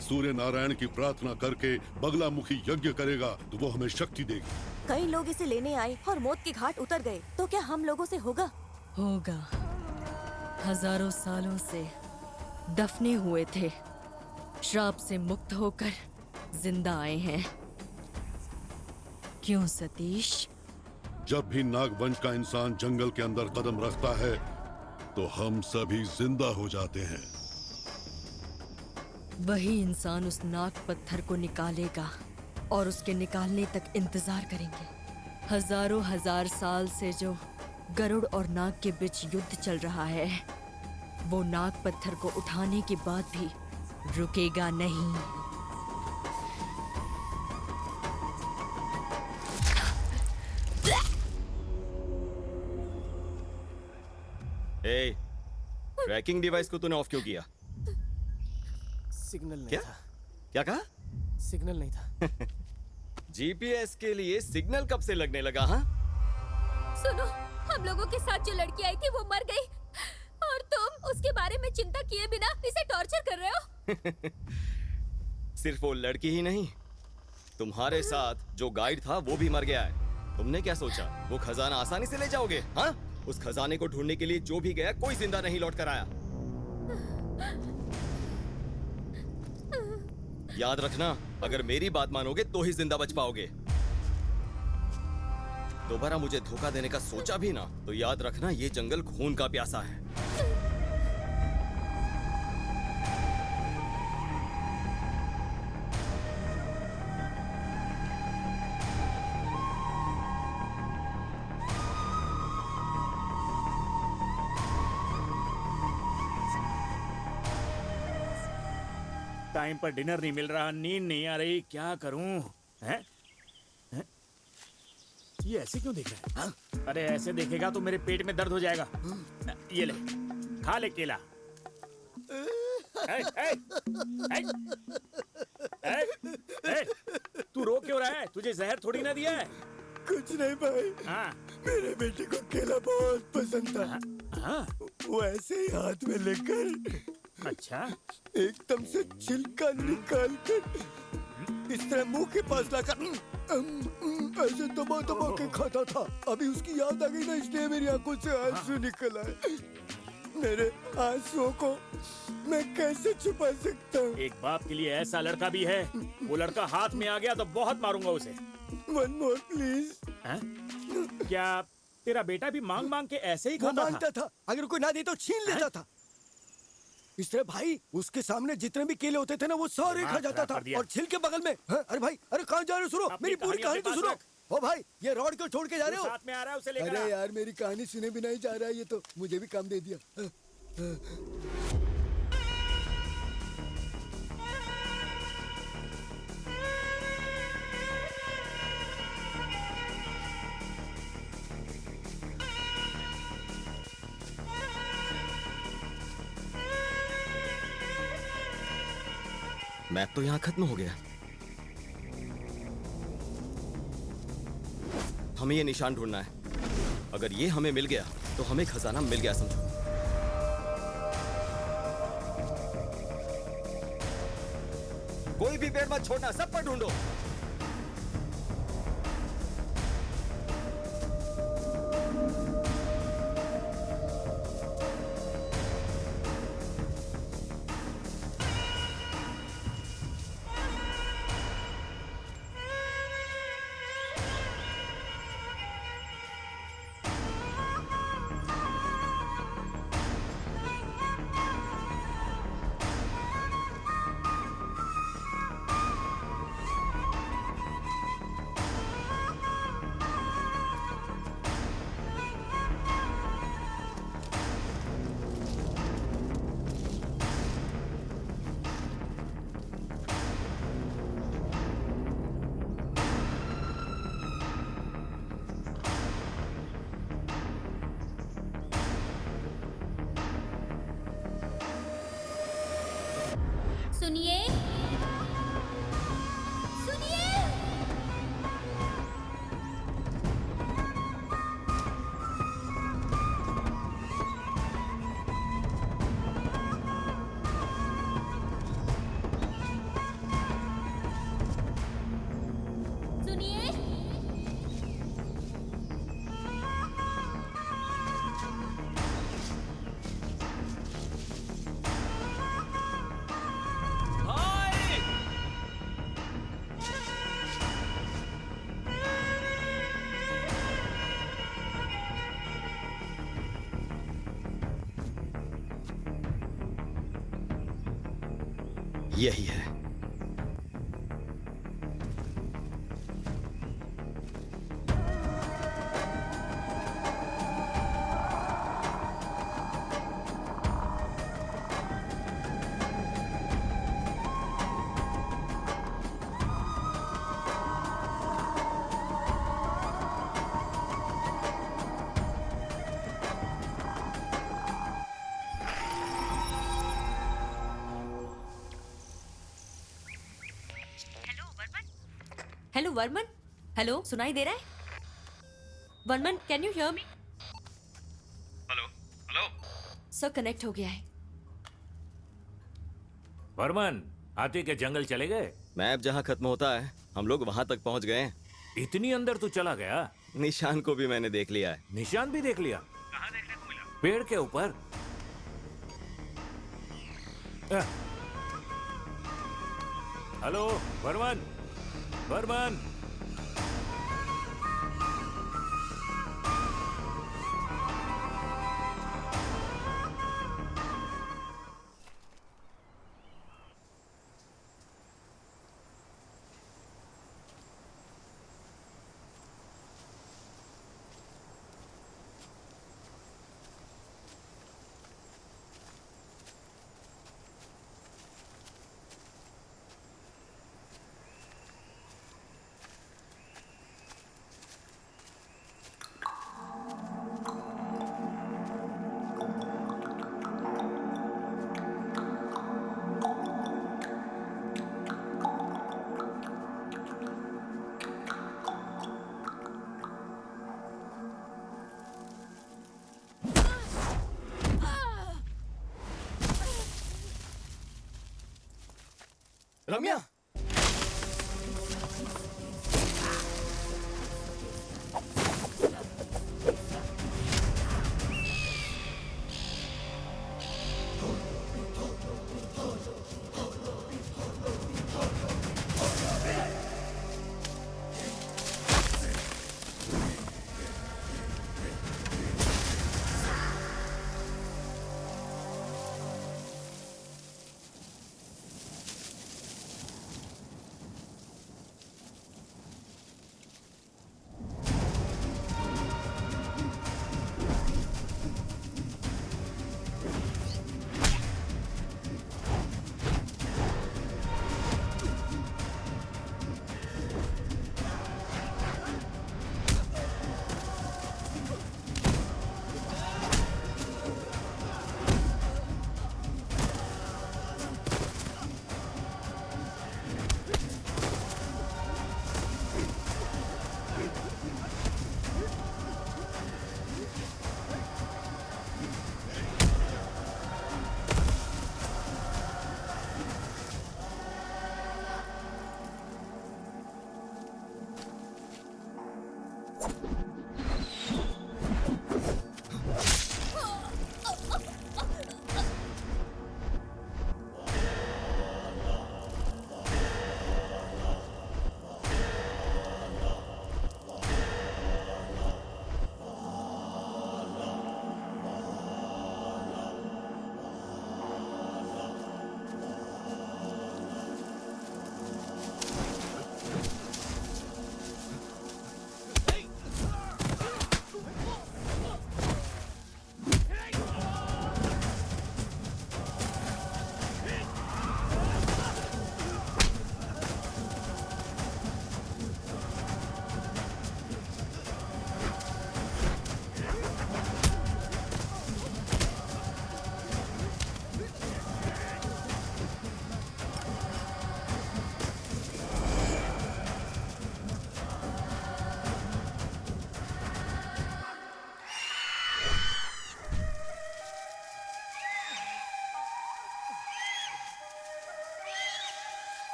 सूर्य नारायण की प्रार्थना करके बगलामुखी यज्ञ करेगा तो वो हमें शक्ति देगी। कई लोग इसे लेने आए और मौत के घाट उतर गए, तो क्या हम लोगों से होगा? होगा। हजारों सालों से दफने हुए थे, श्राप से मुक्त होकर जिंदा आए हैं। क्यों सतीश? जब भी नागवंश का इंसान जंगल के अंदर कदम रखता है तो हम सभी जिंदा हो जाते हैं। वही इंसान उस नाग पत्थर को निकालेगा और उसके निकालने तक इंतजार करेंगे। हजारों हजार साल से जो गरुड़ और नाग के बीच युद्ध चल रहा है, वो नाग पत्थर को उठाने के बाद भी रुकेगा नहीं। ट्रैकिंग डिवाइस को तूने ऑफ क्यों किया? सिग्नल नहीं क्या? था। क्या कहा? सिग्नल नहीं था। जीपीएस के लिए सिग्नल कब से लगने लगा? हाँ, सुनो, हम लोगों के साथ जो लड़की आई थी वो मर गई और तुम उसके बारे में चिंता किए बिना इसे टॉर्चर कर रहे हो। सिर्फ वो लड़की ही नहीं, तुम्हारे साथ जो गाइड था वो भी मर गया है। तुमने क्या सोचा वो खजाना आसानी से ले जाओगे? हाँ, उस खजाने को ढूंढने के लिए जो भी गया कोई जिंदा नहीं लौट कर आया। याद रखना, अगर मेरी बात मानोगे तो ही जिंदा बच पाओगे। दोबारा मुझे धोखा देने का सोचा भी ना तो याद रखना ये जंगल खून का प्यासा है। टाइम पर डिनर नहीं मिल रहा, नींद नहीं आ रही, क्या करूं? हैं? हैं? ये ऐसे क्यों देख रहा है? हाँ? अरे ऐसे देखेगा तो मेरे पेट में दर्द हो जाएगा। ये ले, खा ले केला। तू रो क्यों रहा है? तुझे जहर थोड़ी ना दिया है। कुछ नहीं भाई। हाँ? मेरे बेटे को केला बहुत पसंद था। हाँ? वो ऐसे ही हाथ में लेकर अच्छा, एकदम से छिलका निकाल कर इस तरह मुंह के पास लाकर ऐसे दबा दबा के खाता था। अभी उसकी याद आ गई ना, इसलिए मेरी आंखों से आंसू निकल आए। मेरे आंसुओं को मैं कैसे छुपा सकता हूँ? एक बाप के लिए ऐसा लड़का भी है। वो लड़का हाथ में आ गया तो बहुत मारूंगा उसे। One more please. क्या तेरा बेटा भी मांग मांग के ऐसे ही खाता मांगता था? अगर कोई ना दे तो छीन लेता था। इस तरह भाई उसके सामने जितने भी केले होते थे ना वो सारे खा जाता था और छिल के बगल में। अरे भाई, अरे कहाँ जा रहे हो? सुनो, मेरी पूरी कहानी तो सुनो। ओ भाई, ये रॉड क्यों छोड़ के जा रहे हो? साथ में आ रहा है, उसे लेकर। अरे यार, मेरी कहानी सुने बिना ही जा रहा है ये तो। मुझे भी काम दे दिया। मैप तो यहाँ खत्म हो गया। हमें ये निशान ढूंढना है। अगर ये हमें मिल गया तो हमें खजाना मिल गया समझो। कोई भी पेड़ मत छोड़ना, सब पर ढूंढो। यही है। हेलो वर्मन, हेलो, सुनाई दे रहा है? Varman, can you hear me? Hello hello. Sir connect हो गया है। वर्मन, हाथी के जंगल चले गए? मैप जहाँ खत्म होता है हम लोग वहां तक पहुंच गए हैं। इतनी अंदर तू चला गया? निशान को भी मैंने देख लिया है। निशान भी देख लिया? कहाँ देखने को मिला? पेड़ के ऊपर। हेलो वर्मन, वर्मन। रम्या,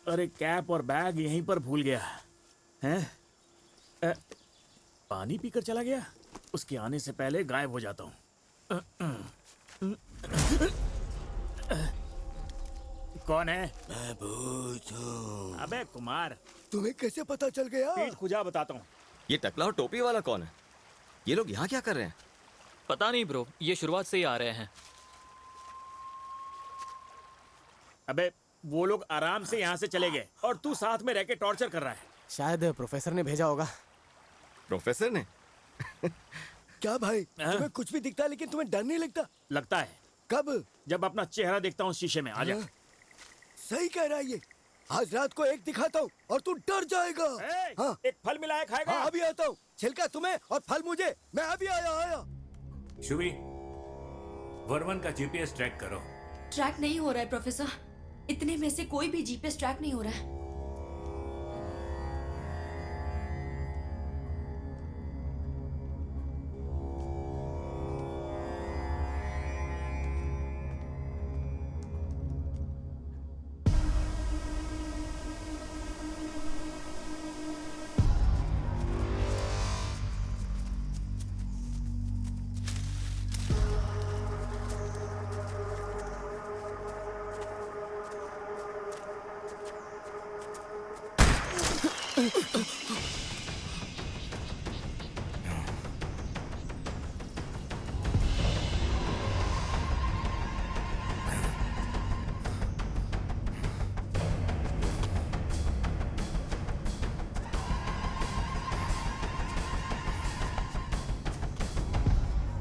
अरे कैप और बैग यहीं पर भूल गया हैं? पानी पीकर चला गया। उसके आने से पहले गायब हो जाता हूँ। कौन है? मैं भूत हूँ। अबे कुमार, तुम्हें कैसे पता चल गया? पीठ खुजा बताता हूँ। ये टकला और टोपी वाला कौन है? ये लोग यहाँ क्या कर रहे हैं? पता नहीं ब्रो, ये शुरुआत से ही आ रहे हैं। अबे वो लोग आराम से यहाँ से चले गए और तू साथ में रह के टॉर्चर कर रहा है। शायद प्रोफेसर ने भेजा होगा। प्रोफेसर ने? क्या भाई, तुम्हें कुछ भी दिखता है लेकिन तुम्हें डर नहीं लगता? लगता है। कब? जब अपना चेहरा देखता हूँ शीशे में। आजा। सही कह रहा है ये। आज रात को एक दिखाता हूँ और तू डर जाएगा। हाँ। एक फल मिलाया खाएगा? हाँ, अभी आता हूँ। छिलका तुम्हें और फल मुझे। मैं अभी आया। शुभी, वर्मन का जीपीएस ट्रैक करो। ट्रैक नहीं हो रहा है प्रोफेसर। इतने में से कोई भी जीपीएस ट्रैक नहीं हो रहा है।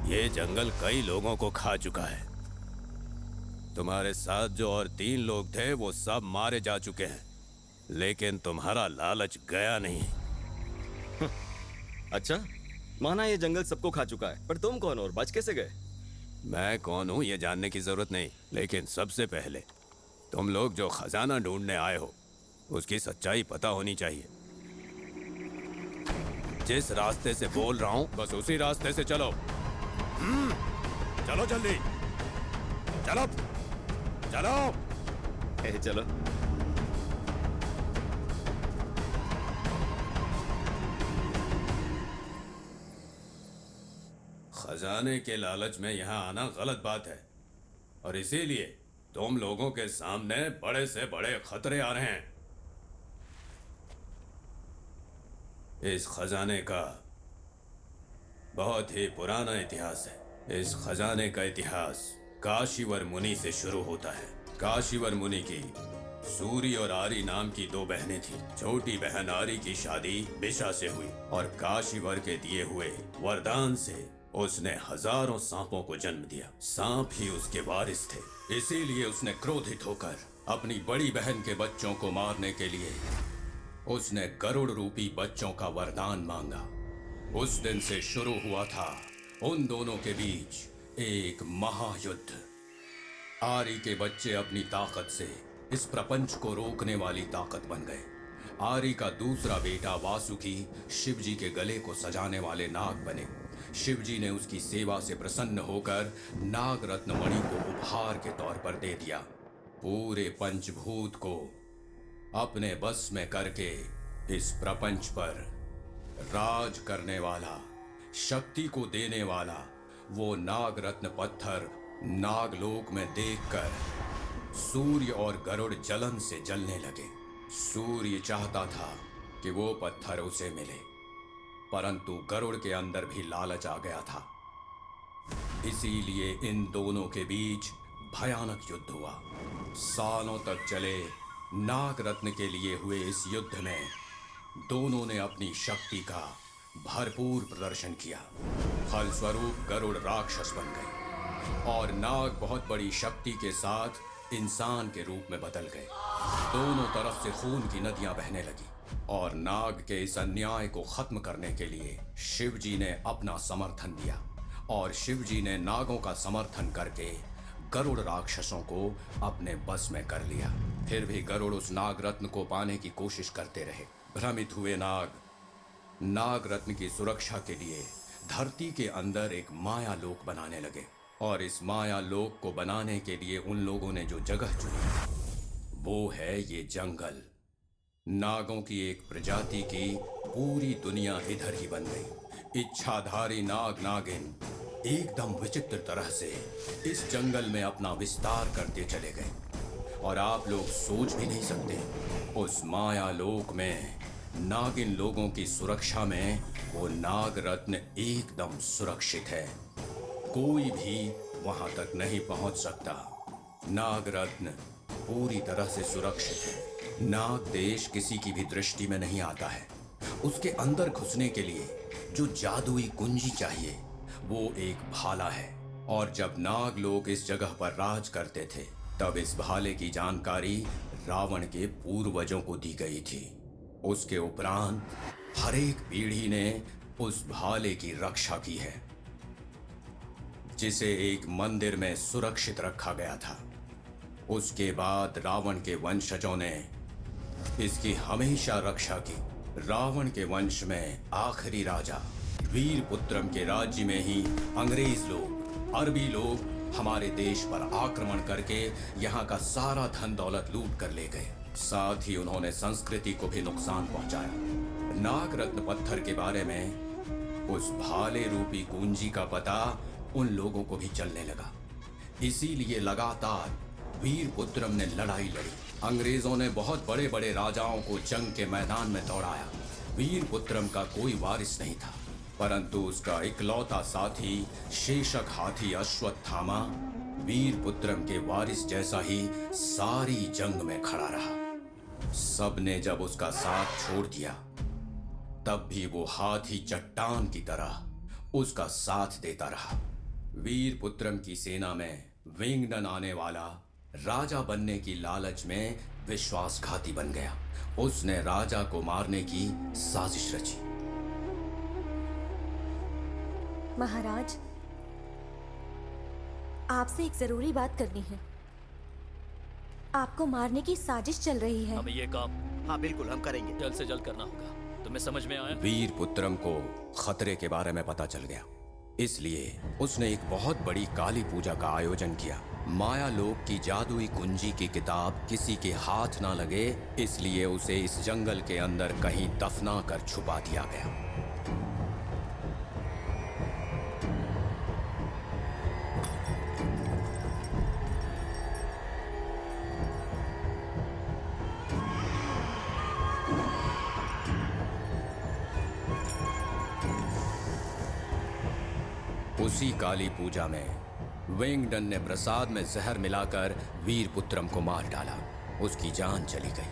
ये जंगल कई लोगों को खा चुका है। तुम्हारे साथ जो और 3 लोग थे वो सब मारे जा चुके हैं, लेकिन तुम्हारा लालच गया नहीं। अच्छा, माना ये जंगल सबको खा चुका है, पर तुम कौन हो और बच कैसे गए? मैं कौन हूं ये जानने की जरूरत नहीं, लेकिन सबसे पहले तुम लोग जो खजाना ढूंढने आए हो उसकी सच्चाई पता होनी चाहिए। जिस रास्ते से बोल रहा हूं बस उसी रास्ते से चलो। चलो जल्दी, चलो चलो। चलो। खजाने के लालच में यहाँ आना गलत बात है, और इसीलिए तुम लोगों के सामने बड़े से बड़े खतरे आ रहे हैं। इस खजाने का बहुत ही पुराना इतिहास है। इस खजाने का इतिहास काशीवर मुनि से शुरू होता है। काशीवर मुनि की सूरी और आरी नाम की 2 बहनें थीं। छोटी बहन आरी की शादी बिशा से हुई और काशीवर के दिए हुए वरदान से उसने हजारों सांपों को जन्म दिया। सांप ही उसके वारिस थे, इसीलिए उसने क्रोधित होकर अपनी बड़ी बहन के बच्चों को मारने के लिए उसने गरुड़ रूपी बच्चों का वरदान मांगा। उस दिन से शुरू हुआ था उन दोनों के बीच एक महायुद्ध। आरी के बच्चे अपनी ताकत से इस प्रपंच को रोकने वाली ताकत बन गए। आरी का दूसरा बेटा वासुकी शिवजी के गले को सजाने वाले नाग बने। शिवजी ने उसकी सेवा से प्रसन्न होकर नाग रत्न मणि को उपहार के तौर पर दे दिया। पूरे पंचभूत को अपने बस में करके इस प्रपंच पर राज करने वाला, शक्ति को देने वाला वो नाग रत्न पत्थर नागलोक में देखकर सूर्य और गरुड़ जलन से जलने लगे। सूर्य चाहता था कि वो पत्थर उसे मिले, परंतु गरुड़ के अंदर भी लालच आ गया था। इसीलिए इन दोनों के बीच भयानक युद्ध हुआ। सालों तक चले नाग रत्न के लिए हुए इस युद्ध में दोनों ने अपनी शक्ति का भरपूर प्रदर्शन किया। फलस्वरूप गरुड़ राक्षस बन गए और नाग बहुत बड़ी शक्ति के साथ इंसान के रूप में बदल गए। दोनों तरफ से खून की नदियां बहने लगी और नाग के इस अन्याय को खत्म करने के लिए शिवजी ने अपना समर्थन दिया और शिवजी ने नागों का समर्थन करके गरुड़ राक्षसों को अपने बस में कर लिया। फिर भी गरुड़ उस नाग रत्न को पाने की कोशिश करते रहे। भ्रमित हुए नाग रत्न की सुरक्षा के लिए धरती के अंदर एक माया लोक बनाने लगे और इस माया लोक को बनाने के लिए उन लोगों ने जो जगह चुनी वो है ये जंगल। नागों की एक प्रजाति की पूरी दुनिया इधर ही बन गई। इच्छाधारी नाग नागिन एकदम विचित्र तरह से इस जंगल में अपना विस्तार करते चले गए और आप लोग सोच भी नहीं सकते उस माया लोक में नागिन लोगों की सुरक्षा में वो नाग रत्न एकदम सुरक्षित है। कोई भी वहां तक नहीं पहुंच सकता। नाग रत्न पूरी तरह से सुरक्षित है। नाग देश किसी की भी दृष्टि में नहीं आता है। उसके अंदर घुसने के लिए जो जादुई कुंजी चाहिए वो एक भाला है। और जब नाग लोग इस जगह पर राज करते थे तब इस भाले की जानकारी रावण के पूर्वजों को दी गई थी। उसके उपरांत हर एक पीढ़ी ने उस भाले की रक्षा की है, जिसे एक मंदिर में सुरक्षित रखा गया था। उसके बाद रावण के वंशजों ने इसकी हमेशा रक्षा की। रावण के वंश में आखिरी राजा वीरपुत्रम के राज्य में ही अंग्रेज लोग, अरबी लोग हमारे देश पर आक्रमण करके यहाँ का सारा धन दौलत लूट कर ले गए। साथ ही उन्होंने संस्कृति को भी नुकसान पहुंचाया। नाग रत्न पत्थर के बारे में उस भाले रूपी कुंजी का पता उन लोगों को भी चलने लगा। इसीलिए लगातार वीरपुत्रम ने लड़ाई लड़ी। अंग्रेजों ने बहुत बड़े बड़े राजाओं को जंग के मैदान में दौड़ाया। वीरपुत्रम का कोई वारिस नहीं था, परंतु उसका इकलौता साथी शेषक हाथी अश्वत्थामा वीरपुत्रम के वारिस जैसा ही सारी जंग में खड़ा रहा। सबने जब उसका साथ छोड़ दिया तब भी वो हाथी चट्टान की तरह उसका साथ देता रहा। वीरपुत्रम की सेना में विंगडन आने वाला राजा बनने की लालच में विश्वासघाती बन गया। उसने राजा को मारने की साजिश रची। महाराज, आपसे एक जरूरी बात करनी है। आपको मारने की साजिश चल रही है। हमें ये काम हाँ बिल्कुल हम करेंगे। जल्द से जल्द करना होगा। तुम्हें समझ में आया? वीरपुत्रम को खतरे के बारे में पता चल गया, इसलिए उसने एक बहुत बड़ी काली पूजा का आयोजन किया। माया लोक की जादुई कुंजी की किताब किसी के हाथ ना लगे, इसलिए उसे इस जंगल के अंदर कहीं दफना कर छुपा दिया गया। उसी काली पूजा में विंगडन ने प्रसाद में जहर मिलाकर वीरपुत्रम को मार डाला। उसकी जान चली गई।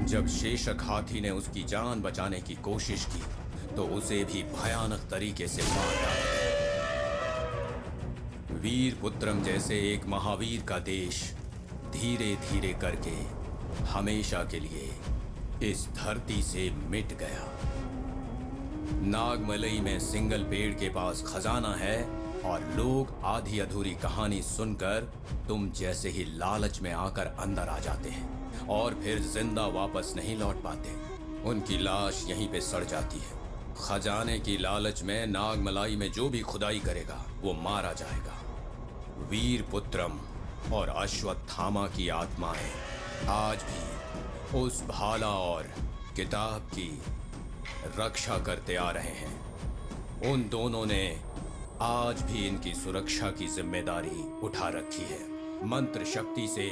जब शेषक हाथी ने उसकी जान बचाने की कोशिश की तो उसे भी भयानक तरीके से मार डाला। वीरपुत्रम जैसे एक महावीर का देश धीरे धीरे करके हमेशा के लिए इस धरती से मिट गया। नागमलई में सिंगल पेड़ के पास खजाना है और लोग आधी अधूरी कहानी सुनकर तुम जैसे ही लालच में आकर अंदर आ जाते हैं और फिर जिंदा वापस नहीं लौट पाते। उनकी लाश यहीं पे सड़ जाती है। खजाने की लालच में नागमलाई में जो भी खुदाई करेगा वो मारा जाएगा। वीरपुत्रम और अश्वत्थामा की आत्माएं आज भी उस भाला और किताब की रक्षा करते आ रहे हैं। उन दोनों ने आज भी इनकी सुरक्षा की जिम्मेदारी उठा रखी है। मंत्र शक्ति से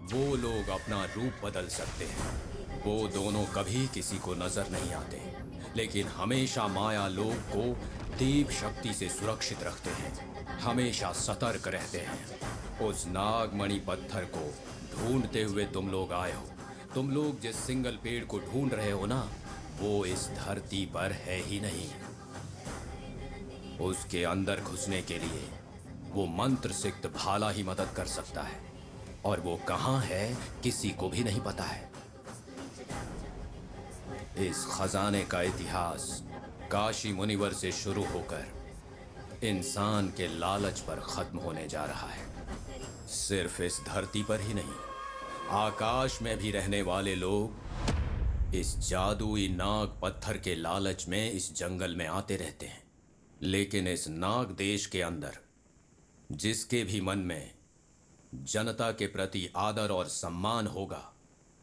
वो लोग अपना रूप बदल सकते हैं। वो दोनों कभी किसी को नजर नहीं आते, लेकिन हमेशा माया लोक को देव शक्ति से सुरक्षित रखते हैं। हमेशा सतर्क रहते हैं। उस नागमणि पत्थर को ढूंढते हुए तुम लोग आए हो। तुम लोग जिस सिंगल पेड़ को ढूंढ रहे हो ना, वो इस धरती पर है ही नहीं। उसके अंदर घुसने के लिए वो मंत्र सिक्त भाला ही मदद कर सकता है, और वो कहाँ है किसी को भी नहीं पता है। इस खजाने का इतिहास काशी मुनिवर से शुरू होकर इंसान के लालच पर खत्म होने जा रहा है। सिर्फ इस धरती पर ही नहीं, आकाश में भी रहने वाले लोग इस जादुई नाग पत्थर के लालच में इस जंगल में आते रहते हैं। लेकिन इस नाग देश के अंदर जिसके भी मन में जनता के प्रति आदर और सम्मान होगा,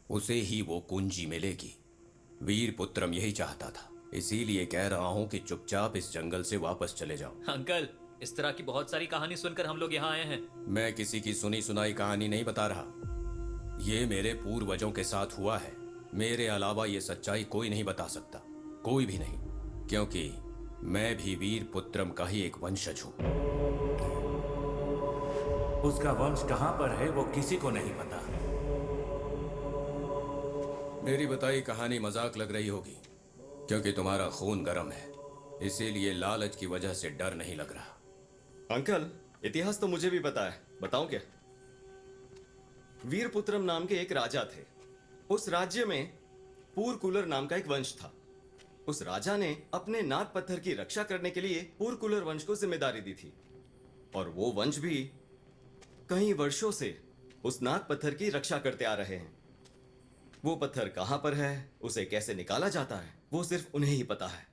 उसे ही वो कुंजी मिलेगी। वीरपुत्रम यही चाहता था, इसीलिए कह रहा हूं कि चुपचाप इस जंगल से वापस चले जाओ। अंकल, इस तरह की बहुत सारी कहानी सुनकर हम लोग यहाँ आए हैं। मैं किसी की सुनी सुनाई कहानी नहीं बता रहा, ये मेरे पूर्वजों के साथ हुआ है। मेरे अलावा ये सच्चाई कोई नहीं बता सकता, कोई भी नहीं, क्योंकि मैं भी वीरपुत्रम का ही एक वंशज हूं। उसका वंश कहां पर है वो किसी को नहीं पता। मेरी बताई कहानी मजाक लग रही होगी, क्योंकि तुम्हारा खून गर्म है, इसीलिए लालच की वजह से डर नहीं लग रहा। अंकल, इतिहास तो मुझे भी पता है, बताऊं क्या? वीरपुत्रम नाम के एक राजा थे। उस राज्य में पूरकुलर नाम का एक वंश था। उस राजा ने अपने नाग पत्थर की रक्षा करने के लिए पूरकुलर वंश को जिम्मेदारी दी थी, और वो वंश भी कई वर्षों से उस नाग पत्थर की रक्षा करते आ रहे हैं। वो पत्थर कहां पर है, उसे कैसे निकाला जाता है, वो सिर्फ उन्हें ही पता है।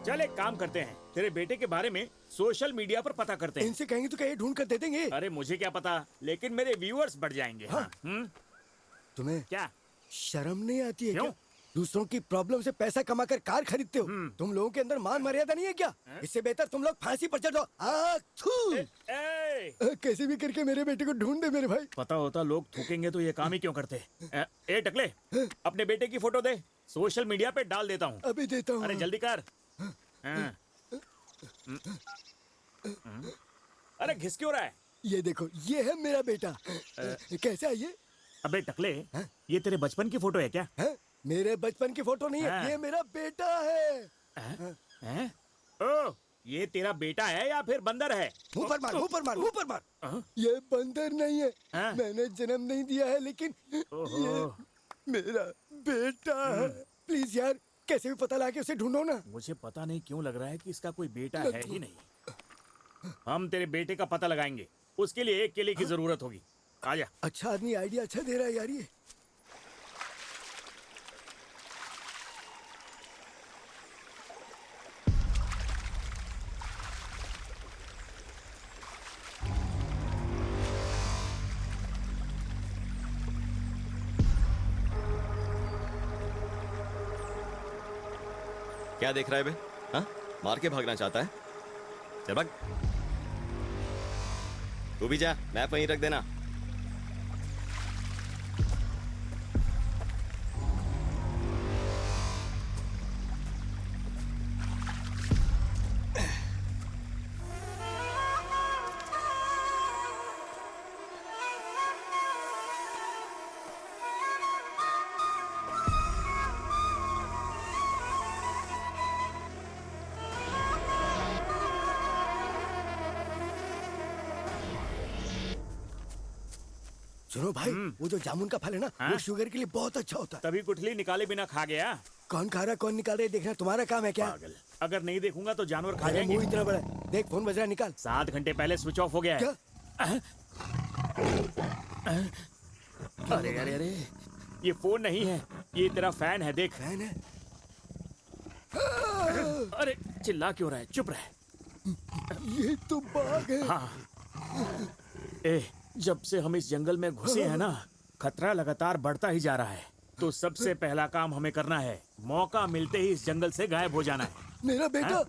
चल एक काम करते हैं, तेरे बेटे के बारे में सोशल मीडिया पर पता करते हैं। इनसे कहेंगे तो क्या ये ढूंढ कर दे देंगे? अरे मुझे क्या पता, लेकिन मेरे व्यूअर्स बढ़ जाएंगे। हाँ? तुम्हें क्या शर्म नहीं आती है क्यों? क्या? दूसरों की प्रॉब्लम से पैसा कमाकर कार खरीदते हो। तुम लोगों के अंदर मान मर्यादा नहीं है क्या? इससे बेहतर तुम लोग फांसी पर चढ़ जाओ। कैसे भी करके मेरे बेटे को ढूंढ दे मेरे भाई। पता होता लोग थूकेंगे तो ये काम ही क्यों करते। ए टकले, अपने बेटे की फोटो दे, सोशल मीडिया पे डाल देता हूँ। अभी देता हूँ। अरे जल्दी कर। अरे घिस क्यों रहा है? ये देखो, ये है मेरा बेटा। कैसा है ये? अबे टकले, ये तेरे बचपन की फोटो है क्या? मेरे बचपन की फोटो नहीं है, ये मेरा बेटा है। ओ, ये तेरा बेटा है या फिर बंदर है? ऊपर मार, ऊपर मार, ऊपर मार। ये बंदर नहीं है, मैंने जन्म नहीं दिया है, लेकिन ये मेरा बेटा है। प्लीज यार, कैसे भी पता लगा के उसे ढूंढो ना। मुझे पता नहीं क्यों लग रहा है कि इसका कोई बेटा है ही नहीं। हम तेरे बेटे का पता लगाएंगे, उसके लिए एक केले की जरूरत होगी। आजा। अच्छा आदमी आइडिया अच्छा दे रहा है यार ये। क्या देख रहा है बे? हाँ? मार के भागना चाहता है? चल भाग। तू भी जा, मैप वहीं रख देना। सुनो भाई, वो जो जामुन का फल है ना, वो शुगर के लिए बहुत अच्छा होता है। तभी गुठली निकाले बिना खा गया। कौन खा रहा कौन निकाल रहा है देखना तुम्हारा काम है क्या? पागल। अगर नहीं देखूंगा तो जानवर खा अरे जाएंगे। मुंह इतना बड़ा है। देख फोन बज रहा है, निकाल। 7 घंटे पहले स्विच ऑफ हो गया है। अरे अरे अरे, ये फोन नहीं है, ये तेरा फैन है। देख, फैन है। अरे चिल्ला क्यों रहा है? चुप रह। ये तो बाघ है। हाँ। जब से हम इस जंगल में घुसे हैं ना, खतरा लगातार बढ़ता ही जा रहा है। तो सबसे पहला काम हमें करना है, मौका मिलते ही इस जंगल से गायब हो जाना है। मेरा बेटा। हाँ?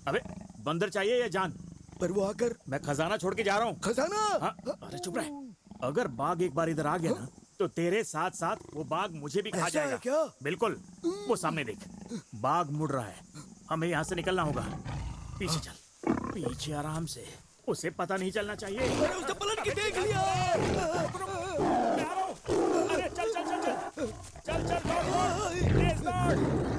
अबे बंदर चाहिए या जान? पर वो आकर मैं खजाना छोड़ के जा रहा हूँ। खजाना? हाँ? अरे चुप रह। अगर बाघ एक बार इधर आ गया ना, तो तेरे साथ साथ वो बाघ मुझे भी खा जाएगा। क्या? बिल्कुल। वो सामने देख, बाघ मुड़ रहा है। हमें यहाँ से निकलना होगा। पीछे चल, पीछे आराम से। उसे पता नहीं चलना चाहिए। अरे उसने पलट के देख लिया। अरे चल चल चल चल चल चल दौड़, तेज दौड़।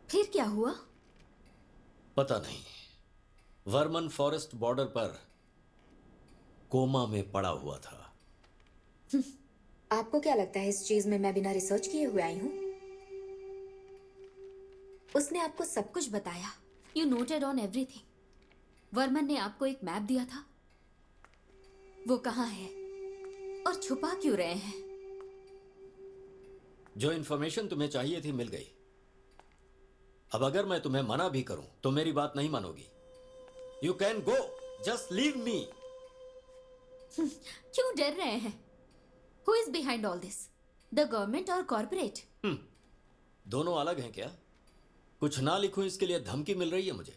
फिर क्या हुआ? पता नहीं। वर्मन फॉरेस्ट बॉर्डर पर कोमा में पड़ा हुआ था। आपको क्या लगता है इस चीज में मैं बिना रिसर्च किए हुए आई हूँ? उसने आपको सब कुछ बताया। You noted on everything. Varman ने आपको एक मैप दिया था। वो कहाँ है और छुपा क्यों रहे हैं? जो इन्फॉर्मेशन तुम्हें चाहिए थी मिल गई। अब अगर मैं तुम्हें मना भी करूं तो मेरी बात नहीं मानोगी। You can go, just leave me. क्यों डर रहे हैं? Who is behind all this? The government और कॉर्पोरेट? दोनों अलग हैं क्या? कुछ ना लिखूं इसके लिए धमकी मिल रही है मुझे,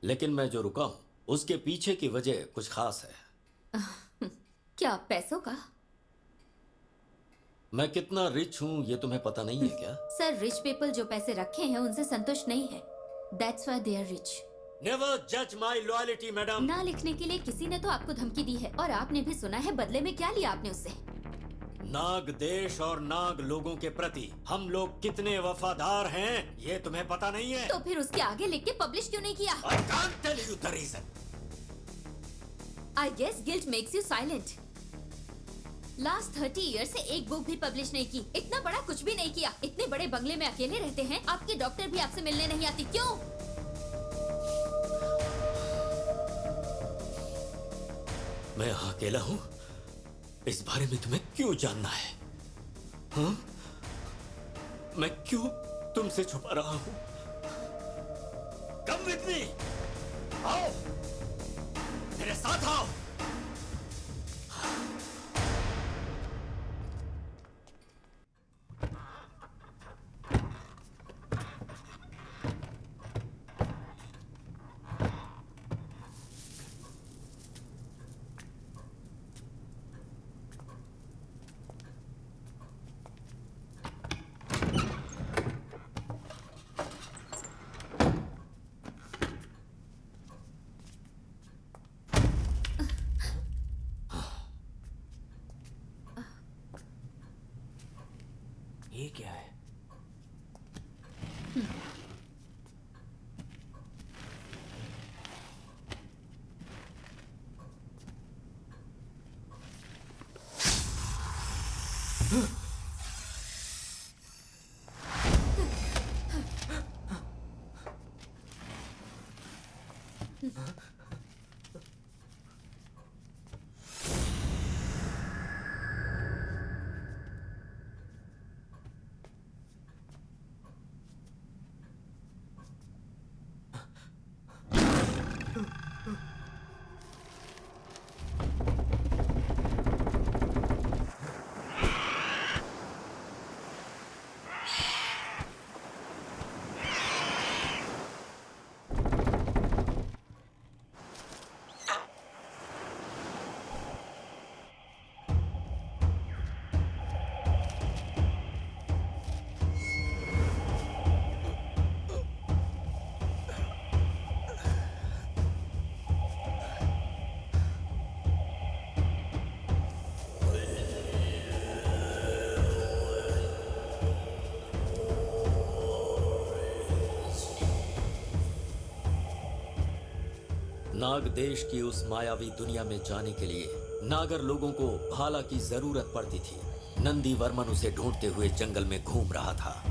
लेकिन मैं जो रुका हूं उसके पीछे की वजह कुछ खास है। क्या पैसों का? मैं कितना रिच हूँ ये तुम्हें पता नहीं है क्या? सर, रिच पीपल जो पैसे रखे हैं उनसे संतुष्ट नहीं है। That's why they are rich. Never जज माई लॉयलिटी मैडम। ना लिखने के लिए किसी ने तो आपको धमकी दी है और आपने भी सुना है, बदले में क्या लिया आपने उससे? नाग देश और नाग लोगों के प्रति हम लोग कितने वफादार हैं ये तुम्हें पता नहीं है। तो फिर उसके आगे लिख के पब्लिश क्यों नहीं किया? I can't tell you the reason. I guess guilt makes you silent. Last 30 year से एक बुक भी पब्लिश नहीं की, इतना बड़ा कुछ भी नहीं किया, इतने बड़े बंगले में अकेले रहते हैं, आपके डॉक्टर भी आपसे मिलने नहीं आती, क्यों? मैं यहाँ अकेला हूँ, इस बारे में तुम्हें क्यों जानना है? हाँ? मैं क्यों तुमसे छुपा रहा हूँ? Come with me! आओ, मेरे साथ आओ। ये क्या है? नाग देश की उस मायावी दुनिया में जाने के लिए नागर लोगों को भाला की जरूरत पड़ती थी। नंदी वर्मन उसे ढूंढते हुए जंगल में घूम रहा था।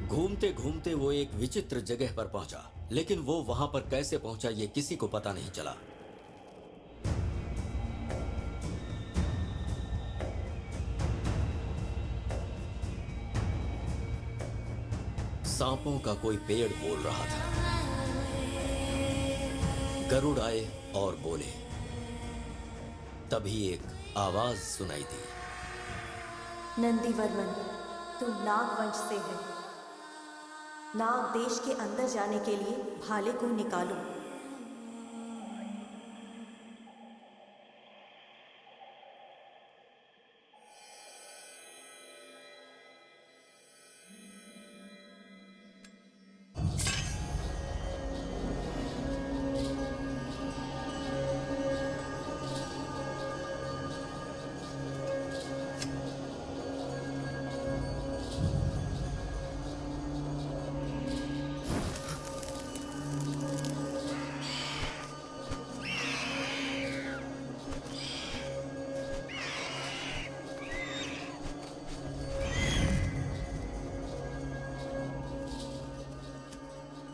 घूमते घूमते वो एक विचित्र जगह पर पहुंचा, लेकिन वो वहां पर कैसे पहुंचा ये किसी को पता नहीं चला। सांपों का कोई पेड़ बोल रहा था। गरुड़ आए और बोले। तभी एक आवाज सुनाई दी। नंदीवर्मन, तुम नागवंश से है। नाग देश के अंदर जाने के लिए भाले को निकालो।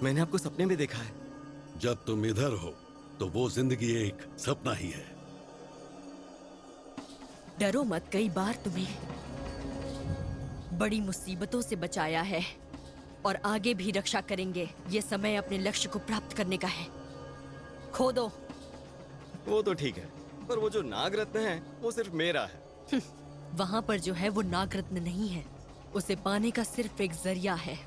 मैंने आपको सपने में देखा है। जब तुम इधर हो तो वो जिंदगी एक सपना ही है। डरो मत, कई बार तुम्हें बड़ी मुसीबतों से बचाया है और आगे भी रक्षा करेंगे। ये समय अपने लक्ष्य को प्राप्त करने का है। खो दो। वो तो ठीक है, पर वो जो नागरत्न है वो सिर्फ मेरा है। वहां पर जो है वो नागरत्न नहीं है, उसे पाने का सिर्फ एक जरिया है।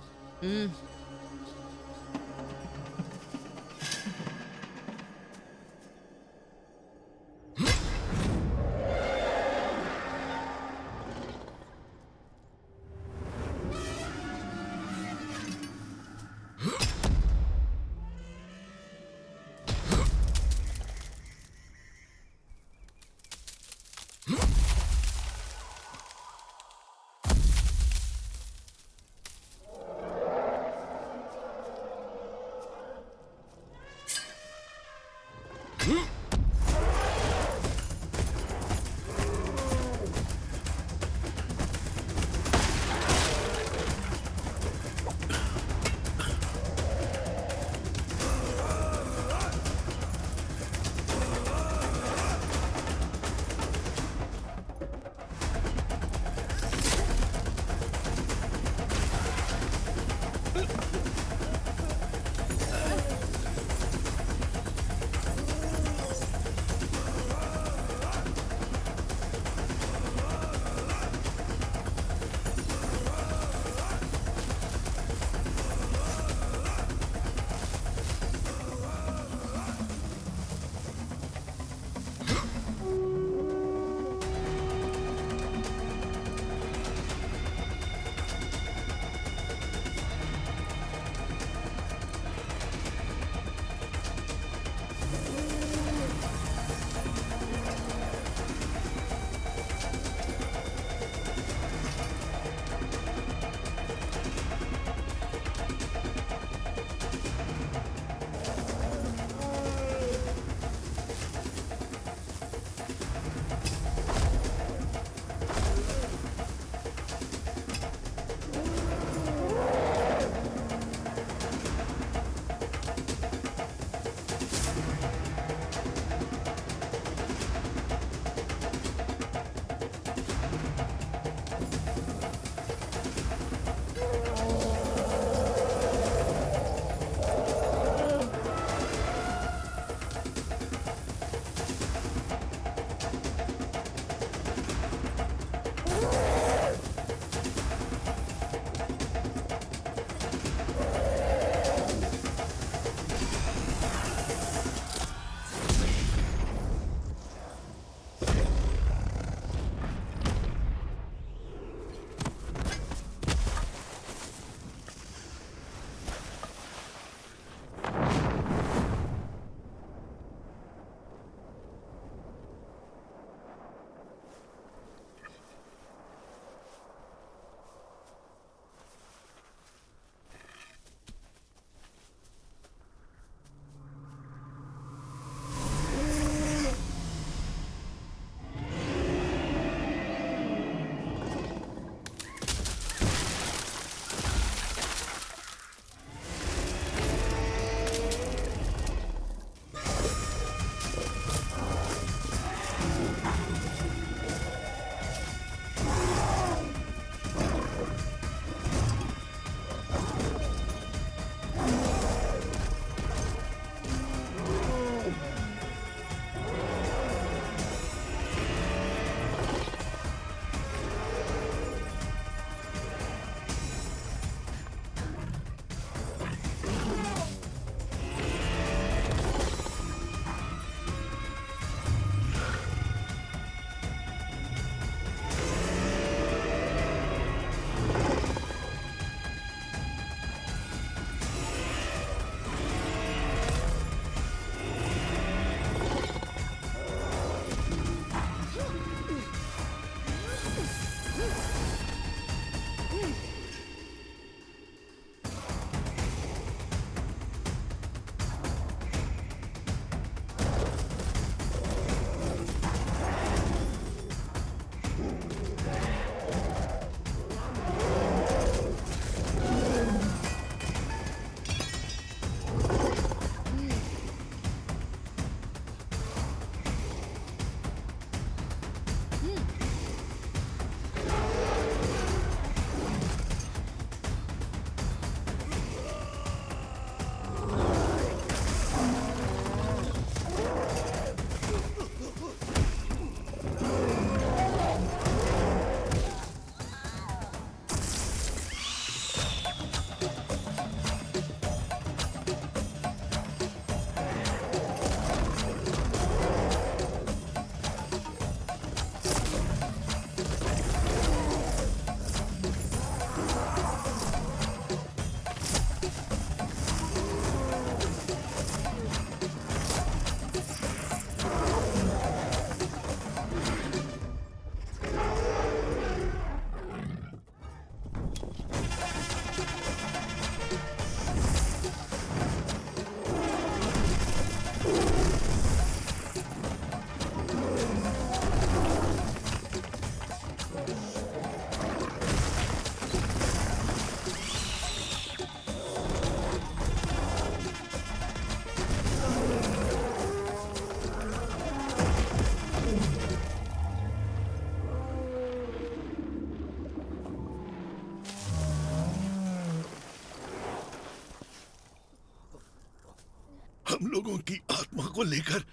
लोगों की आत्मा को लेकर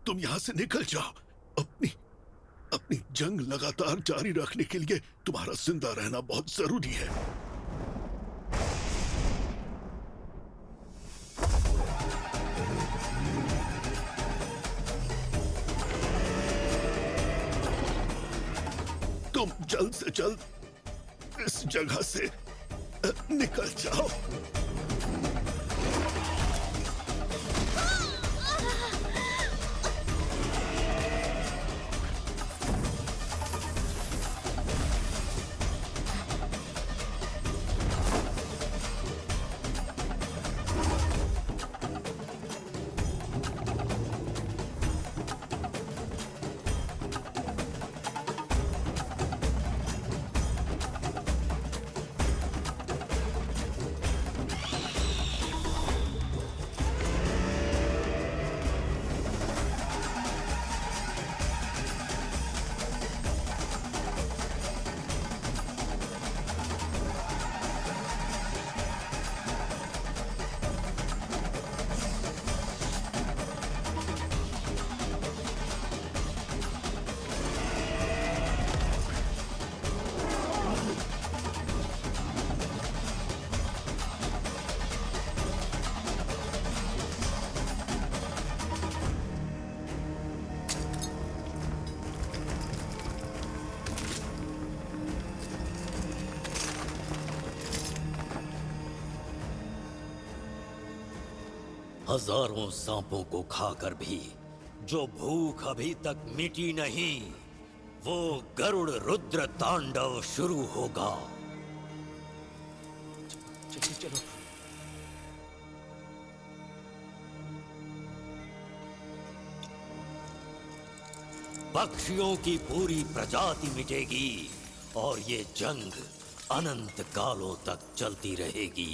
तुम यहाँ से निकल जाओ। अपनी जंग लगातार जारी रखने के लिए तुम्हारा जिंदा रहना बहुत जरूरी है। तुम जल्द से जल्द इस जगह से निकल जाओ। हजारों सांपों को खाकर भी जो भूख अभी तक मिटी नहीं, वो गरुड़ रुद्र तांडव शुरू होगा। चलो। पक्षियों की पूरी प्रजाति मिटेगी और ये जंग अनंत कालों तक चलती रहेगी।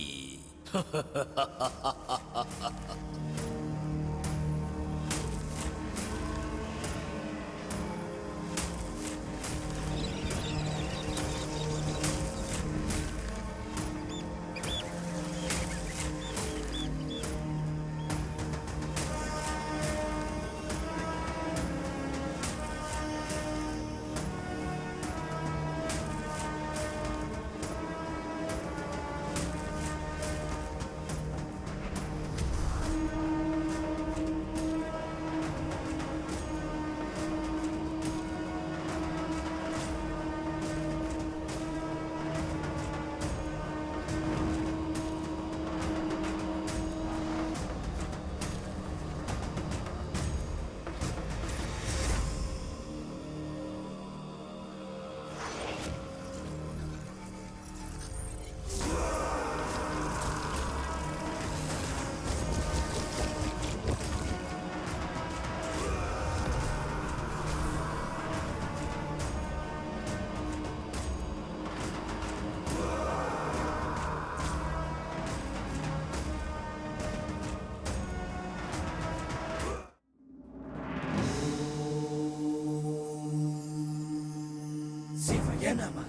Yanama,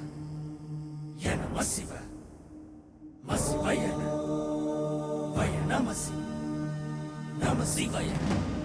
Yanamasiva, Masivayana, Vayanamasi, Namasivaya.